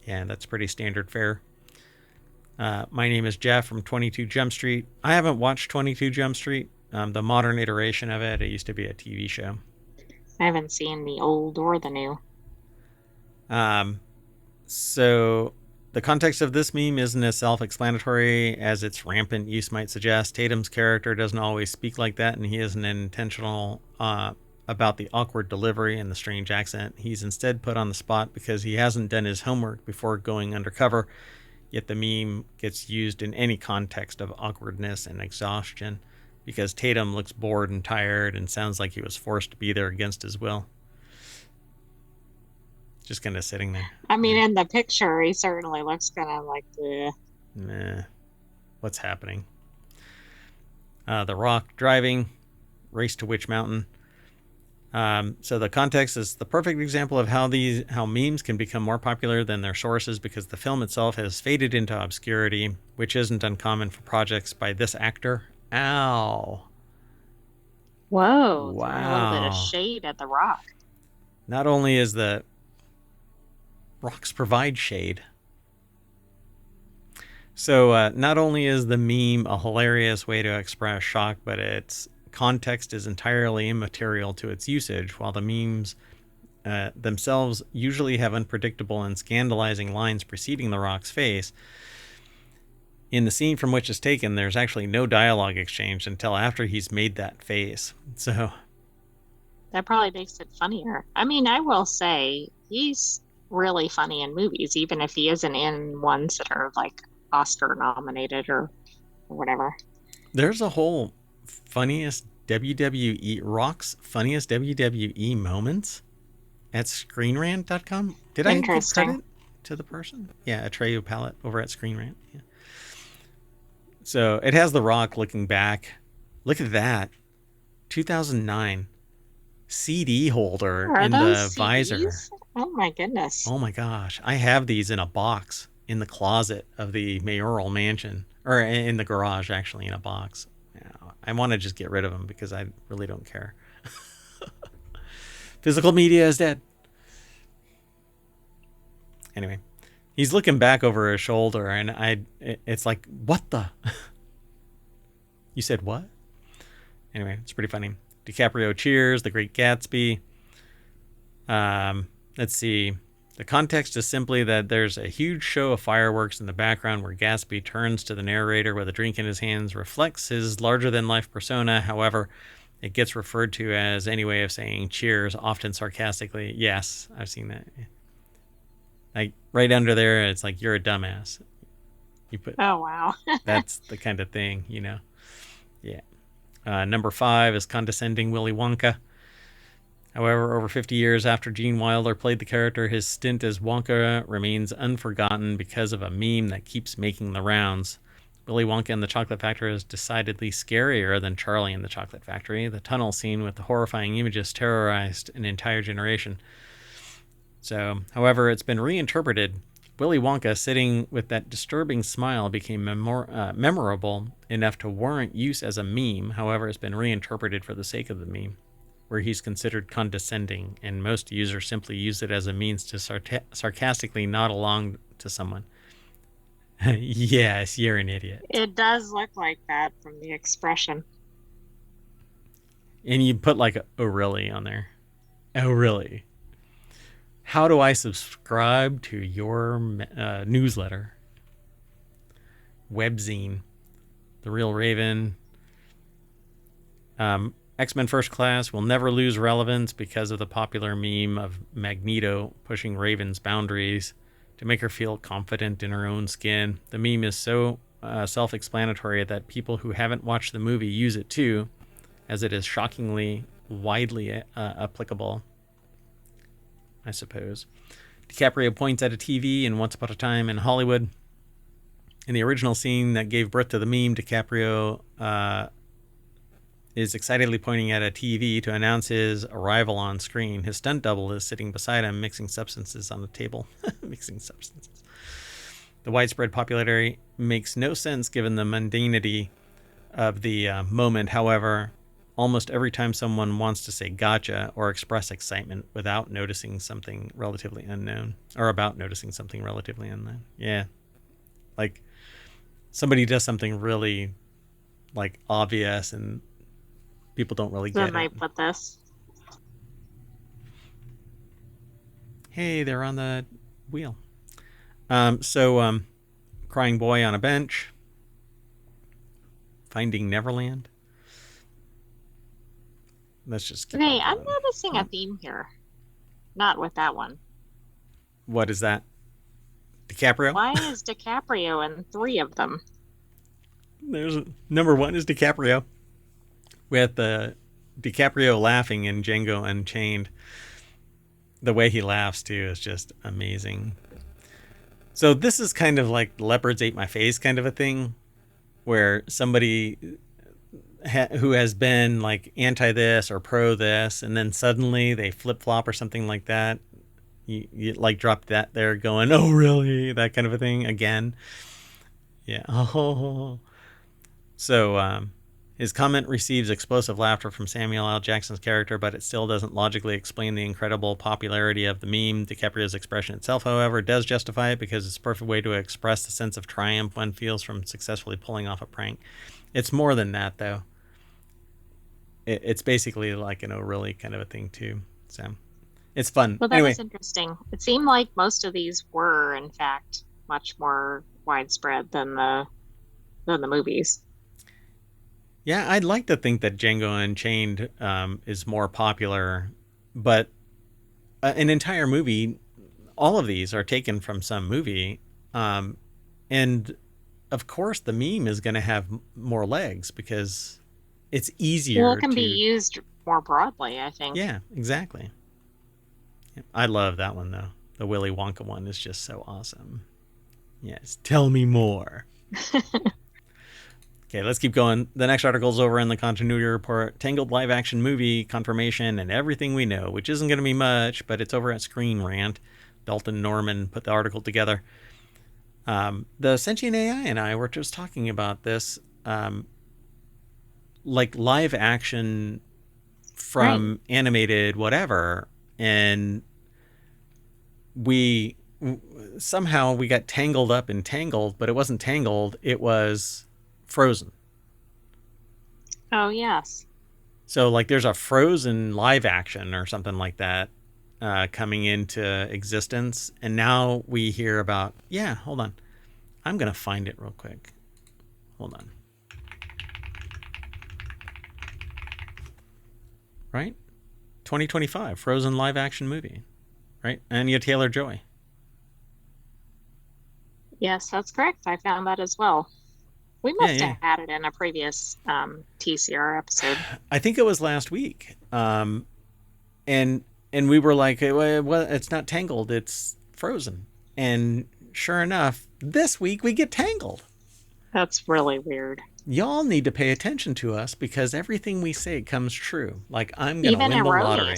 A: Yeah, that's pretty standard fare. My name is Jeff from 22 Jump Street. I haven't watched 22 Jump Street. The modern iteration of it. It used to be a TV show.
B: I haven't seen the old or the new.
A: So the context of this meme isn't as self-explanatory as its rampant use might suggest. Tatum's character doesn't always speak like that, and he isn't intentional about the awkward delivery and the strange accent. He's instead put on the spot because he hasn't done his homework before going undercover, yet the meme gets used in any context of awkwardness and exhaustion because Tatum looks bored and tired and sounds like he was forced to be there against his will. Just kind of sitting there.
B: I mean, in the picture, he certainly looks kind of like the...
A: Meh. What's happening? The Rock driving, race to Witch Mountain. So the context is the perfect example of how memes can become more popular than their sources because the film itself has faded into obscurity, which isn't uncommon for projects by this actor. Ow.
B: Whoa.
A: Wow.
B: A little bit of shade at the Rock.
A: Not only is the rocks provide shade. So not only is the meme a hilarious way to express shock, but its context is entirely immaterial to its usage, while the memes themselves usually have unpredictable and scandalizing lines preceding the Rock's face. In the scene from which it's taken, there's actually no dialogue exchange until after he's made that face. So
B: that probably makes it funnier. I mean, I will say he's really funny in movies, even if he isn't in ones that are like Oscar nominated or whatever.
A: There's a whole funniest WWE Rock's funniest WWE moments at ScreenRant.com. Did I give credit to the person? Yeah, Atreyu Palette over at ScreenRant. Yeah. So it has The Rock looking back. Look at that. 2009 CD holder in the
B: CDs?
A: visor.
B: Oh my goodness.
A: Oh my gosh. I have these in a box in the closet of the mayoral mansion, or in the garage, actually, in a box. I want to just get rid of them because I really don't care. Physical media is dead. Anyway, he's looking back over his shoulder, and it's like, what the? You said what? Anyway, it's pretty funny. DiCaprio cheers, The Great Gatsby. Let's see. The context is simply that there's a huge show of fireworks in the background where Gatsby turns to the narrator with a drink in his hands, reflects his larger-than-life persona. However, it gets referred to as any way of saying cheers, often sarcastically. Yes, I've seen that. Like, right under there, it's like, you're a dumbass. You put.
B: Oh, wow.
A: That's the kind of thing, you know. Yeah. Number 5 is condescending Willy Wonka. However, over 50 years after Gene Wilder played the character, his stint as Wonka remains unforgotten because of a meme that keeps making the rounds. Willy Wonka and the Chocolate Factory is decidedly scarier than Charlie and the Chocolate Factory. The tunnel scene with the horrifying images terrorized an entire generation. So, however, it's been reinterpreted. Willy Wonka sitting with that disturbing smile became memorable enough to warrant use as a meme. However, it's been reinterpreted for the sake of the meme. where he's considered condescending, and most users simply use it as a means to sarcastically nod along to someone. Yes, you're an idiot.
B: It does look like that from the expression.
A: And you put like, oh, really on there. Oh, really? How do I subscribe to your newsletter? Webzine. The Real Raven. X-Men First Class will never lose relevance because of the popular meme of Magneto pushing Raven's boundaries to make her feel confident in her own skin. The meme is so self-explanatory that people who haven't watched the movie use it too, as it is shockingly widely applicable, I suppose. DiCaprio points at a TV in Once Upon a Time in Hollywood. In the original scene that gave birth to the meme, DiCaprio is excitedly pointing at a TV to announce his arrival on screen. His stunt double is sitting beside him, mixing substances on the table. Mixing substances. The widespread popularity makes no sense given the mundanity of the moment. However, almost every time someone wants to say gotcha or express excitement without noticing something relatively unknown, or about noticing something relatively unknown. Yeah. Like, somebody does something really, like, obvious and people don't really get it.
B: Then they put this.
A: Hey, they're on the wheel. Crying boy on a bench. Finding Neverland. Let's just keep
B: Okay,
A: on
B: I'm
A: going.
B: noticing a theme here. Not with that one.
A: What is that? DiCaprio?
B: Why is DiCaprio in 3 of them?
A: There's number 1 is DiCaprio. With DiCaprio laughing in Django Unchained. The way he laughs too is just amazing. So this is kind of like leopards ate my face kind of a thing, where somebody who has been like anti this or pro this, and then suddenly they flip flop or something like that. You like drop that there going, oh really? That kind of a thing again. Yeah. Oh. So his comment receives explosive laughter from Samuel L. Jackson's character, but it still doesn't logically explain the incredible popularity of the meme. DiCaprio's expression itself, however, does justify it because it's a perfect way to express the sense of triumph one feels from successfully pulling off a prank. It's more than that, though. It's basically like an oh really kind of a thing, too. So it's fun.
B: Well, that
A: anyway.
B: is interesting. It seemed like most of these were, in fact, much more widespread than the movies.
A: Yeah, I'd like to think that Django Unchained is more popular, but an entire movie, all of these are taken from some movie. And of course, the meme is going to have more legs because it's easier
B: Well, it can be used more broadly, I think.
A: Yeah, exactly. I love that one, though. The Willy Wonka one is just so awesome. Yes, tell me more. Okay, let's keep going. The next article is over in the continuity report. Tangled live action movie confirmation and everything we know, which isn't going to be much, but it's over at Screen Rant. Dalton Norman put the article together. The sentient AI and I were just talking about this, like live action from animated whatever, and we somehow we got tangled up in Tangled, but it wasn't Tangled, it was Frozen.
B: Oh, yes.
A: So like there's a Frozen live action or something like that coming into existence, and now we hear about, yeah, hold on. I'm going to find it real quick. Hold on. Right? 2025 Frozen live action movie. Right? Anya Taylor-Joy.
B: Yes, that's correct. I found that as well. We must have had it in a previous TCR episode.
A: I think it was last week. And we were like, well, it's not Tangled, it's Frozen. And sure enough, this week we get Tangled.
B: That's really weird.
A: Y'all need to pay attention to us because everything we say comes true. Like, I'm going to win the lottery.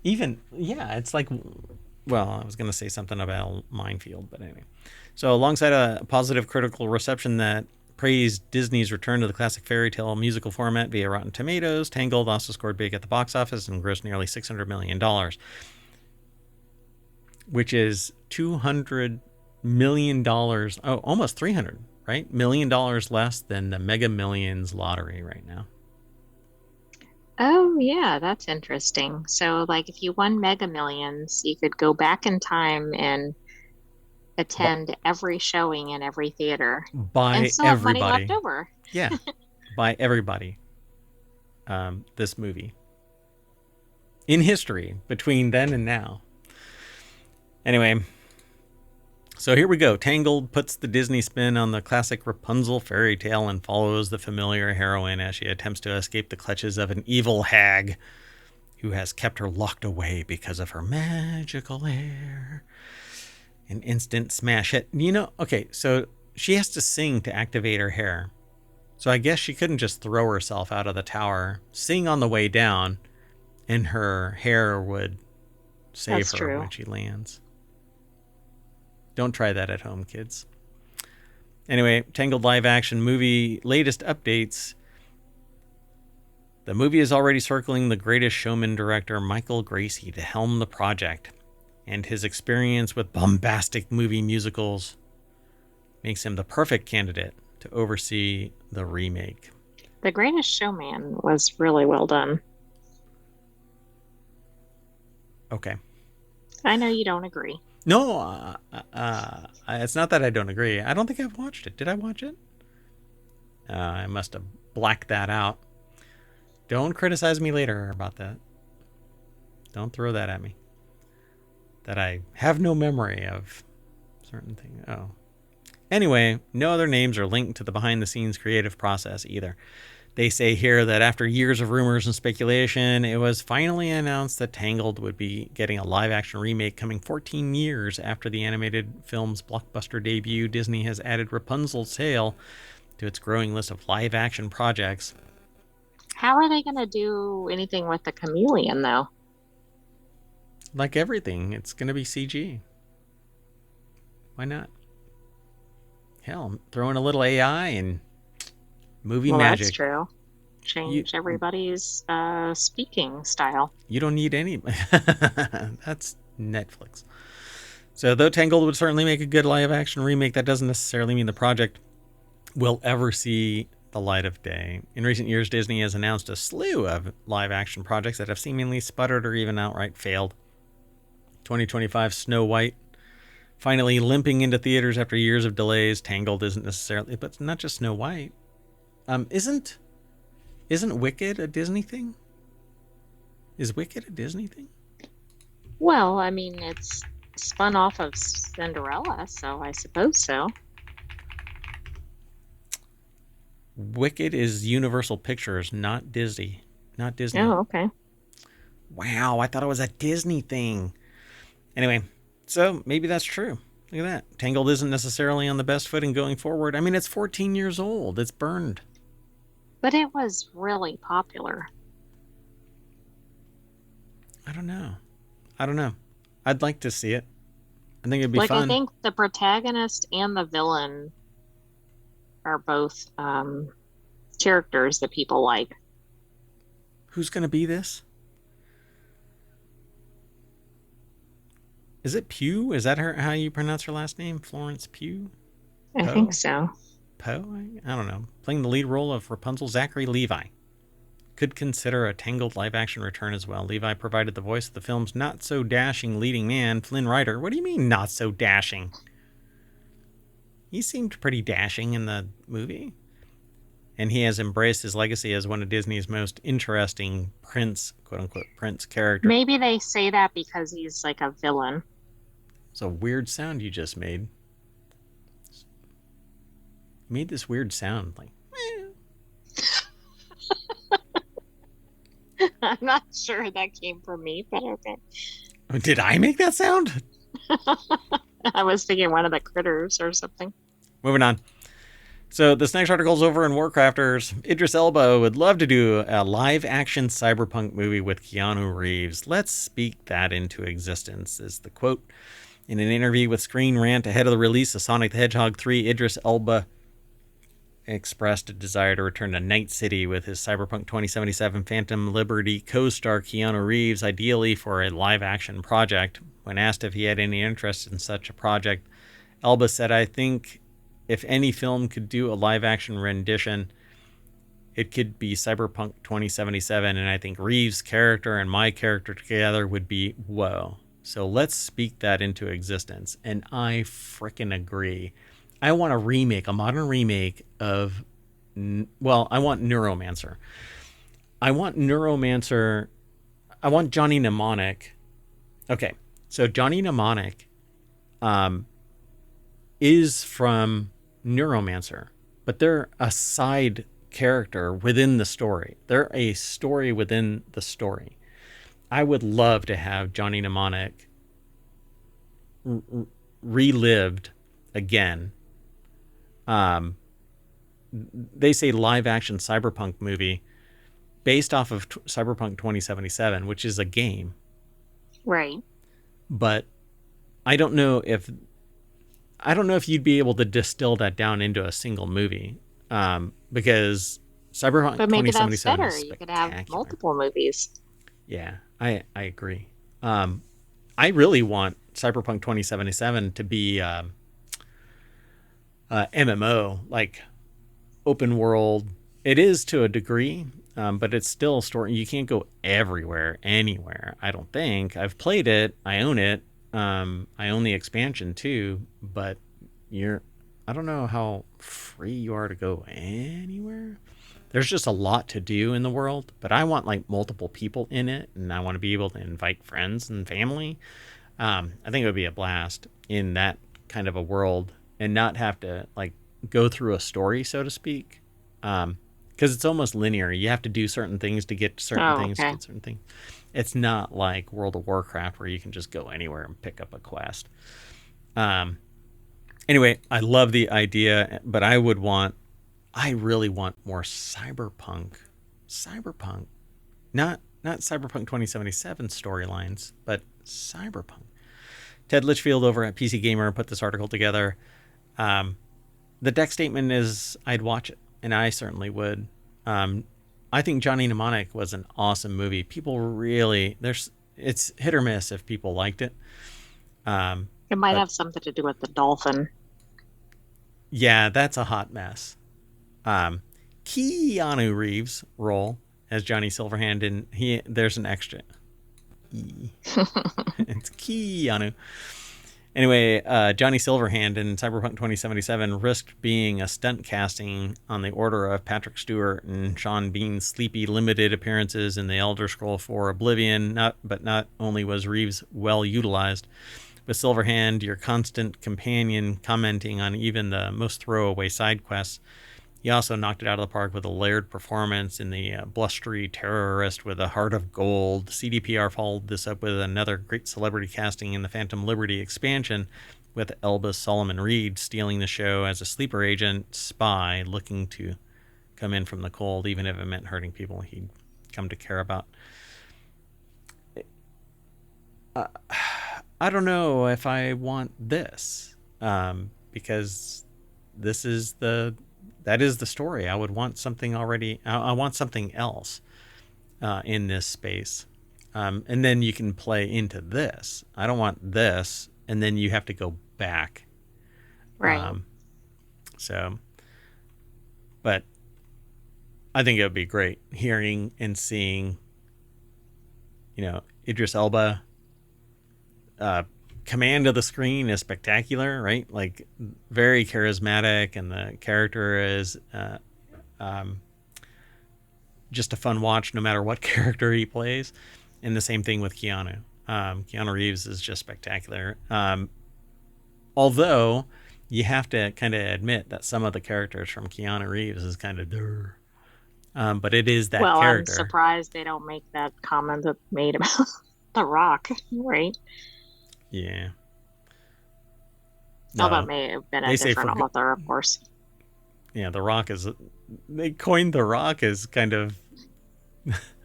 A: It's like, well, I was going to say something about Minefield, but anyway. So alongside a positive critical reception that praised Disney's return to the classic fairy tale musical format via Rotten Tomatoes. Tangled also scored big at the box office and grossed nearly $600 million, which is $200 million. Oh, almost 300, right? $1 million less than the Mega Millions lottery right now.
B: Oh, yeah, that's interesting. So, like, if you won Mega Millions, you could go back in time and attend every showing in every theater and
A: By
B: still have money left
A: everybody.
B: over.
A: Yeah, by everybody. This movie. In history, between then and now. Anyway, so here we go. Tangled puts the Disney spin on the classic Rapunzel fairy tale and follows the familiar heroine as she attempts to escape the clutches of an evil hag who has kept her locked away because of her magical hair. An instant smash hit. You know, okay, so she has to sing to activate her hair. So I guess she couldn't just throw herself out of the tower, sing on the way down, and her hair would save
B: That's
A: her
B: true.
A: when she lands. Don't try that at home, kids. Anyway, Tangled live action movie latest updates. The movie is already circling the Greatest Showman director Michael Gracie to helm the project, and his experience with bombastic movie musicals makes him the perfect candidate to oversee the remake.
B: The Greatest Showman was really well done.
A: Okay.
B: I know you don't agree.
A: No, it's not that I don't agree. I don't think I've watched it. Did I watch it? I must have blacked that out. Don't criticize me later about that. Don't throw that at me. That I have no memory of certain things. Oh. Anyway, no other names are linked to the behind-the-scenes creative process either. They say here that after years of rumors and speculation, it was finally announced that Tangled would be getting a live-action remake coming 14 years after the animated film's blockbuster debut. Disney has added Rapunzel's tale to its growing list of live-action projects.
B: How are they going to do anything with the chameleon, though?
A: Like everything, it's going to be CG. Why not? Hell, throw in a little AI and movie magic.
B: That's true. Change everybody's speaking style.
A: You don't need any. That's Netflix. So though Tangled would certainly make a good live action remake, that doesn't necessarily mean the project will ever see the light of day. In recent years, Disney has announced a slew of live action projects that have seemingly sputtered or even outright failed. 2025 Snow White finally limping into theaters after years of delays. Tangled isn't necessarily, but not just Snow White. Isn't Wicked a Disney thing? Is Wicked a Disney thing?
B: Well, I mean, it's spun off of Cinderella, so I suppose so.
A: Wicked is Universal Pictures, not Disney. Not Disney.
B: Oh, okay.
A: Wow, I thought it was a Disney thing. Anyway, so maybe that's true. Look at that. Tangled isn't necessarily on the best footing going forward. I mean, it's 14 years old. It's burned.
B: But it was really popular.
A: I don't know. I'd like to see it. I think it'd be fun.
B: I think the protagonist and the villain are both characters that people like.
A: Who's going to be this? Is it Pugh? Is that how you pronounce her last name? Florence Pugh?
B: I think so.
A: Poe? I don't know. Playing the lead role of Rapunzel, Zachary Levi. Could consider a Tangled live-action return as well. Levi provided the voice of the film's not-so-dashing leading man, Flynn Rider. What do you mean, not-so-dashing? He seemed pretty dashing in the movie. And he has embraced his legacy as one of Disney's most interesting prince, quote-unquote, prince characters.
B: Maybe they say that because he's like a villain.
A: It's a weird sound you just made. You made this weird sound, like...
B: I'm not sure that came from me, but okay.
A: Did I make that sound?
B: I was thinking one of the critters or something.
A: Moving on. So this next article is over in WarCrafters. Idris Elba would love to do a live-action cyberpunk movie with Keanu Reeves. Let's speak that into existence, is the quote. In an interview with Screen Rant ahead of the release of Sonic the Hedgehog 3, Idris Elba expressed a desire to return to Night City with his Cyberpunk 2077 Phantom Liberty co-star Keanu Reeves, ideally for a live-action project. When asked if he had any interest in such a project, Elba said, "I think if any film could do a live-action rendition, it could be Cyberpunk 2077, and I think Reeves' character and my character together would be whoa. So let's speak that into existence." And I frickin' agree. I want a modern remake of, I want Neuromancer. I want Johnny Mnemonic. Okay, so Johnny Mnemonic is from Neuromancer, but they're a side character within the story. They're a story within the story. I would love to have Johnny Mnemonic relived again. They say live action cyberpunk movie based off of Cyberpunk 2077, which is a game.
B: Right.
A: But I don't know if you'd be able to distill that down into a single movie. Because Cyberpunk
B: But maybe
A: 2077
B: that's better.
A: is
B: You could have
A: spectacular.
B: multiple movies.
A: Yeah, I agree. I really want Cyberpunk 2077 to be MMO, like open world. It is to a degree, but it's still story. You can't go anywhere. I don't think. I've played it. I own it. I own the expansion too, but I don't know how free you are to go anywhere. There's just a lot to do in the world, but I want like multiple people in it, and I want to be able to invite friends and family. I think it would be a blast in that kind of a world and not have to like go through a story, so to speak. Because it's almost linear. You have to do certain things to get certain things to get certain things. It's not like World of Warcraft where you can just go anywhere and pick up a quest. Anyway, I love the idea, but I really want more cyberpunk. Not Cyberpunk 2077 storylines, but cyberpunk. Ted Litchfield over at PC Gamer put this article together. The deck statement is, I'd watch it, and I certainly would. I think Johnny Mnemonic was an awesome movie. People really, it's hit or miss if people liked it.
B: It might have something to do with the dolphin.
A: Yeah, that's a hot mess. Keanu Reeves' role as Johnny Silverhand, and there's an extra. It's Keanu. Anyway, Johnny Silverhand in Cyberpunk 2077 risked being a stunt casting on the order of Patrick Stewart and Sean Bean's sleepy limited appearances in the Elder Scrolls IV Oblivion. Not only was Reeves well utilized, with Silverhand, your constant companion, commenting on even the most throwaway side quests, he also knocked it out of the park with a layered performance in the blustery terrorist with a heart of gold. CDPR followed this up with another great celebrity casting in the Phantom Liberty expansion, with Elba Solomon Reed stealing the show as a sleeper agent spy looking to come in from the cold, even if it meant hurting people he'd come to care about. I don't know if I want this, because that is the story. I would want something already. I want something else in this space. And then you can play into this. I don't want this. And then you have to go back.
B: Right.
A: But I think it would be great hearing and seeing, Idris Elba. Command of the screen is spectacular, right? Like very charismatic, and the character is just a fun watch no matter what character he plays. And the same thing with Keanu. Keanu Reeves is just spectacular. Although you have to kind of admit that some of the characters from Keanu Reeves is kind of but it is that character.
B: I'm surprised they don't make that comment that made about The Rock, right?
A: Yeah.
B: No, that may have been a different author, of course.
A: Yeah, The Rock they coined The Rock as kind of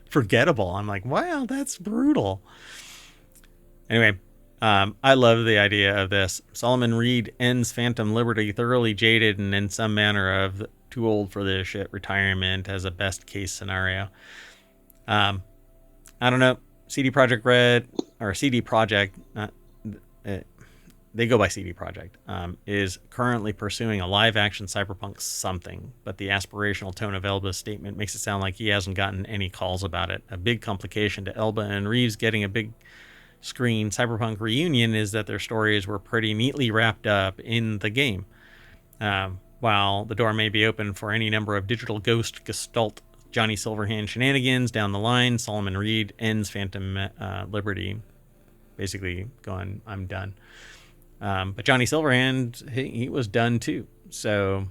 A: forgettable. I'm like, wow, that's brutal. Anyway, I love the idea of this. Solomon Reed ends Phantom Liberty thoroughly jaded and in some manner of too old for this shit, retirement as a best case scenario. I don't know. CD Projekt Red, or CD Projekt, they go by CD Projekt, is currently pursuing a live-action cyberpunk something, but the aspirational tone of Elba's statement makes it sound like he hasn't gotten any calls about it. A big complication to Elba and Reeves getting a big screen cyberpunk reunion is that their stories were pretty neatly wrapped up in the game. While the door may be open for any number of digital ghost gestalt Johnny Silverhand shenanigans down the line, Solomon Reed ends Phantom Liberty, basically going, I'm done. But Johnny Silverhand, he was done too. So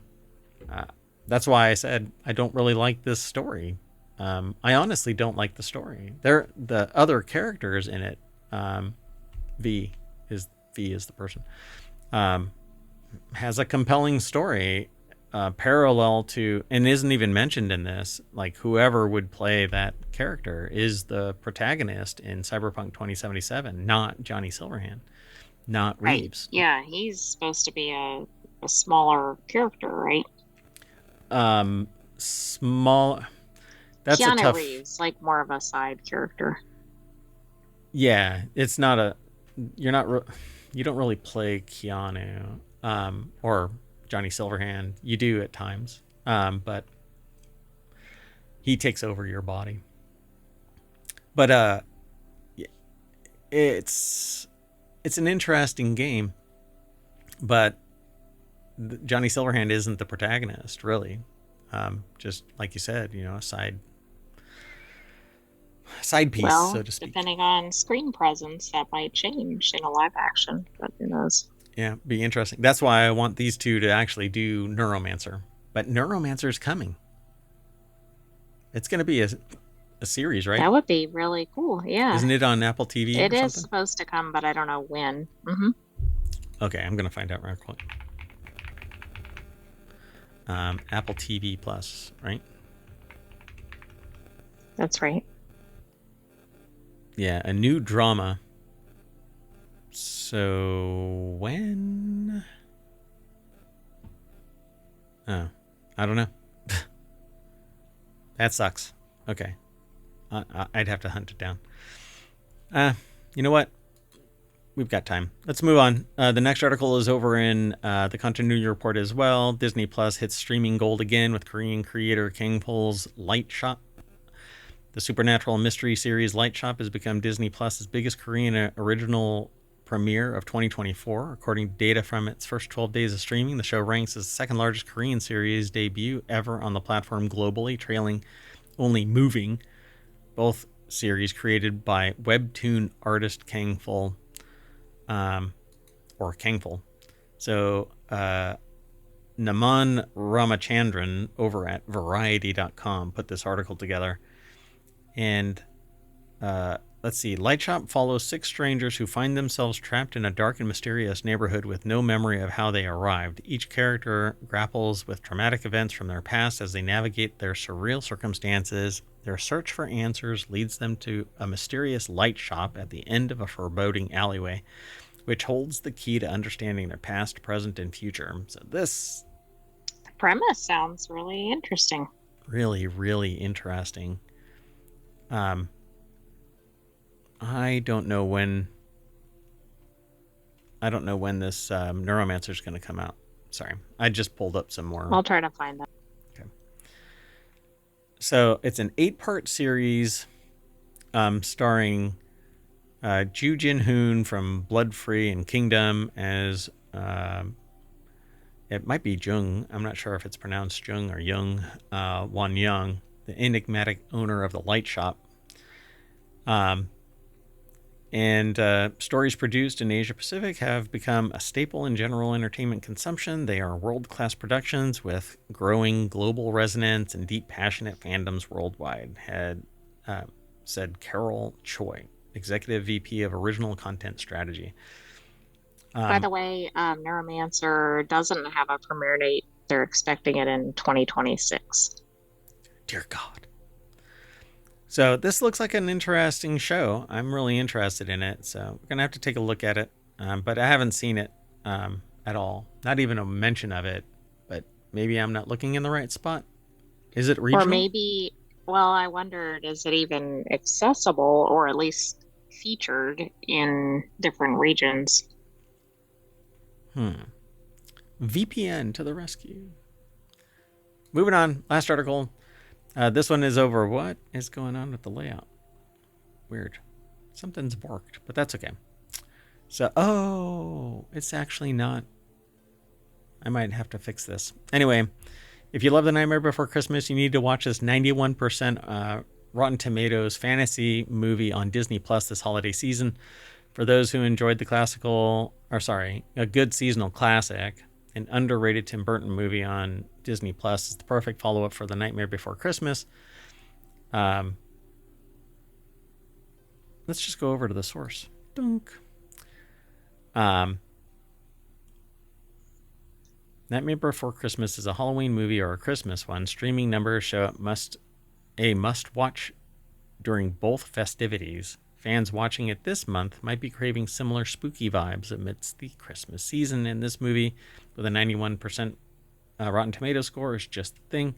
A: that's why I said I don't really like this story. I honestly don't like the story. The other characters in it, V is the person, has a compelling story parallel to, and isn't even mentioned in this, like whoever would play that character is the protagonist in Cyberpunk 2077, not Johnny Silverhand. Not Reeves.
B: Right. Yeah, he's supposed to be a smaller character, right?
A: Small. That's
B: Keanu
A: a tough.
B: Reeves, like more of a side character.
A: Yeah, it's not a. You're not. You don't really play Keanu, or Johnny Silverhand. You do at times, but he takes over your body. But it's an interesting game, but Johnny Silverhand isn't the protagonist, really. Just like you said, a side piece, so to speak.
B: Depending on screen presence, that might change in a live action, but who knows?
A: Yeah, be interesting. That's why I want these two to actually do Neuromancer. But Neuromancer's coming. It's going to be a series, right?
B: That would be really cool. Yeah.
A: Isn't it on Apple TV?
B: It is supposed to come, but I don't know when. Mm-hmm.
A: Okay, I'm gonna find out real quick. Apple TV Plus, right?
B: That's right.
A: Yeah, a new drama. So when? Oh, I don't know. That sucks. Okay. I'd have to hunt it down. You know what? We've got time. Let's move on. The next article is over in the Continuity Report as well. Disney Plus hits streaming gold again with Korean creator Kang Pol's Light Shop. The supernatural mystery series Light Shop has become Disney Plus's biggest Korean original premiere of 2024. According to data from its first 12 days of streaming, the show ranks as the second largest Korean series debut ever on the platform globally, trailing only Moving, both series created by webtoon artist Kangful, or Kangful. So, Naman Ramachandran over at Variety.com put this article together. And let's see. Light Shop follows 6 strangers who find themselves trapped in a dark and mysterious neighborhood with no memory of how they arrived. Each character grapples with traumatic events from their past as they navigate their surreal circumstances. Their search for answers leads them to a mysterious light shop at the end of a foreboding alleyway, which holds the key to understanding their past, present, and future. So this
B: premise sounds really interesting.
A: Really, really interesting. I don't know when this Neuromancer is going to come out. Sorry, I just pulled up some more.
B: I'll try to find that.
A: Okay. So it's an 8-part series starring Ju Jin-hoon from Blood Free and Kingdom as it might be Jung. I'm not sure if it's pronounced Jung or Jung. Won Young, the enigmatic owner of the light shop. And stories produced in Asia Pacific have become a staple in general entertainment consumption. They are world-class productions with growing global resonance and deep, passionate fandoms worldwide, said Carol Choi, Executive VP of Original Content Strategy.
B: By the way, Neuromancer doesn't have a premiere date. They're expecting it in 2026.
A: Dear God. So this looks like an interesting show. I'm really interested in it. So we're going to have to take a look at it. But I haven't seen it at all. Not even a mention of it. But maybe I'm not looking in the right spot. Is it
B: Or
A: regional?
B: maybe, well, I wondered, is it even accessible or at least featured in different regions?
A: VPN to the rescue. Moving on. Last article. This one is over. What is going on with the layout? Weird. Something's borked, but that's okay. So, oh, it's actually not. I might have to fix this. Anyway, if you love The Nightmare Before Christmas, you need to watch this 91% Rotten Tomatoes fantasy movie on Disney Plus this holiday season. For those who enjoyed a good seasonal classic, an underrated Tim Burton movie on Disney Plus is the perfect follow-up for The Nightmare Before Christmas. Let's just go over to the source. Dunk. Nightmare Before Christmas is a Halloween movie or a Christmas one. Streaming numbers show it must watch during both festivities. Fans watching it this month might be craving similar spooky vibes amidst the Christmas season, and this movie with a 91% Rotten Tomato score is just the thing.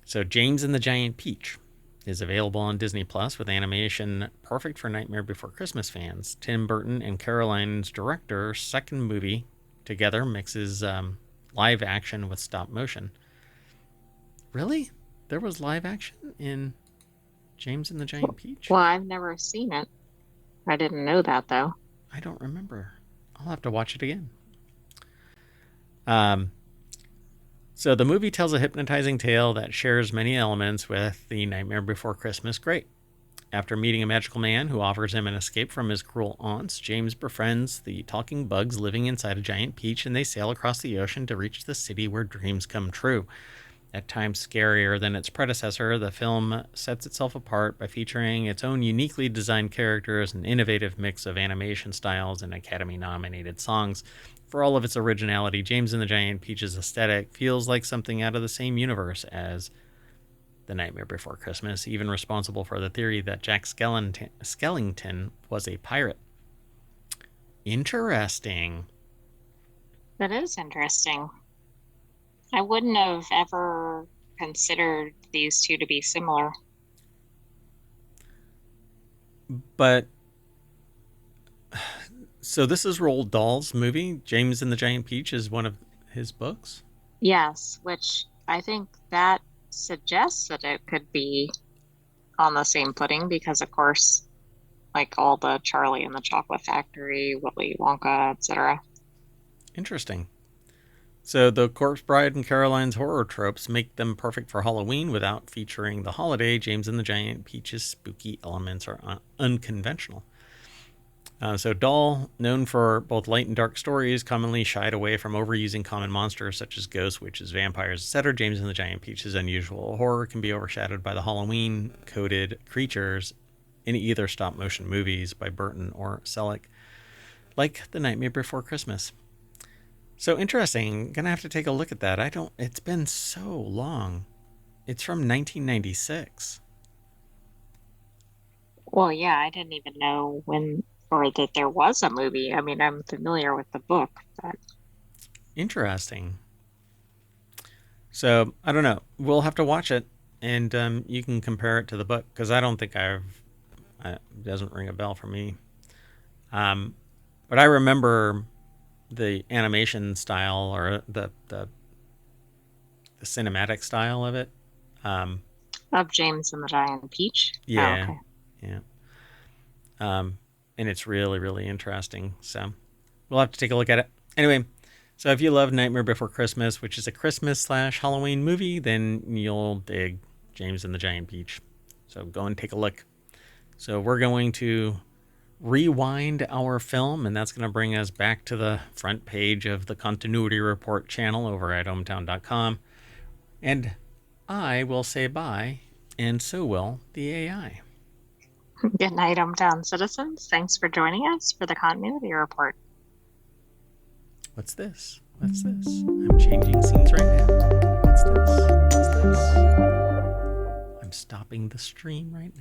A: So James and the Giant Peach is available on Disney Plus with animation perfect for Nightmare Before Christmas fans. Tim Burton and Caroline's director's second movie together mixes live action with stop motion. Really? There was live action in James and the Giant Peach?
B: Well, I've never seen it. I didn't know that though.
A: I don't remember. I'll have to watch it again. So the movie tells a hypnotizing tale that shares many elements with The Nightmare Before Christmas great. After meeting a magical man who offers him an escape from his cruel aunts, James befriends the talking bugs living inside a giant peach, and they sail across the ocean to reach the city where dreams come true. At times scarier than its predecessor, the film sets itself apart by featuring its own uniquely designed characters, an innovative mix of animation styles, and Academy-nominated songs. For all of its originality, James and the Giant Peach's aesthetic feels like something out of the same universe as The Nightmare Before Christmas, even responsible for the theory that Jack Skellington was a pirate. Interesting.
B: That is interesting. I wouldn't have ever considered these two to be similar.
A: But so this is Roald Dahl's movie. James and the Giant Peach is one of his books.
B: Yes, which I think that suggests that it could be on the same footing because, of course, like all the Charlie and the Chocolate Factory, Willy Wonka, etc.
A: Interesting. So the Corpse Bride and Caroline's horror tropes make them perfect for Halloween without featuring the holiday. James and the Giant Peach's spooky elements are unconventional. So Dahl, known for both light and dark stories, commonly shied away from overusing common monsters such as ghosts, witches, vampires, etc. James and the Giant Peach's unusual horror can be overshadowed by the Halloween-coded creatures in either stop-motion movies by Burton or Selleck, like The Nightmare Before Christmas. So interesting. Gonna have to take a look at that. It's been so long. It's from 1996.
B: Well, yeah, I didn't even know when or that there was a movie. I mean, I'm familiar with the book, but
A: Interesting. So I don't know. We'll have to watch it, and you can compare it to the book because I don't think it doesn't ring a bell for me. But I remember the animation style or the cinematic style of it.
B: of James and the Giant Peach.
A: Yeah,
B: Oh, okay.
A: yeah. And it's really, really interesting. So we'll have to take a look at it. Anyway, so if you love Nightmare Before Christmas, which is a Christmas/Halloween movie, then you'll dig James and the Giant Peach. So go and take a look. So we're going to rewind our film, and that's going to bring us back to the front page of the Continuity Report channel over at ohmtown.com. And I will say bye, and so will the AI.
B: Good night, hometown citizens. Thanks for joining us for the Continuity Report.
A: What's this? What's this? I'm changing scenes right now. What's this? What's this? I'm stopping the stream right now.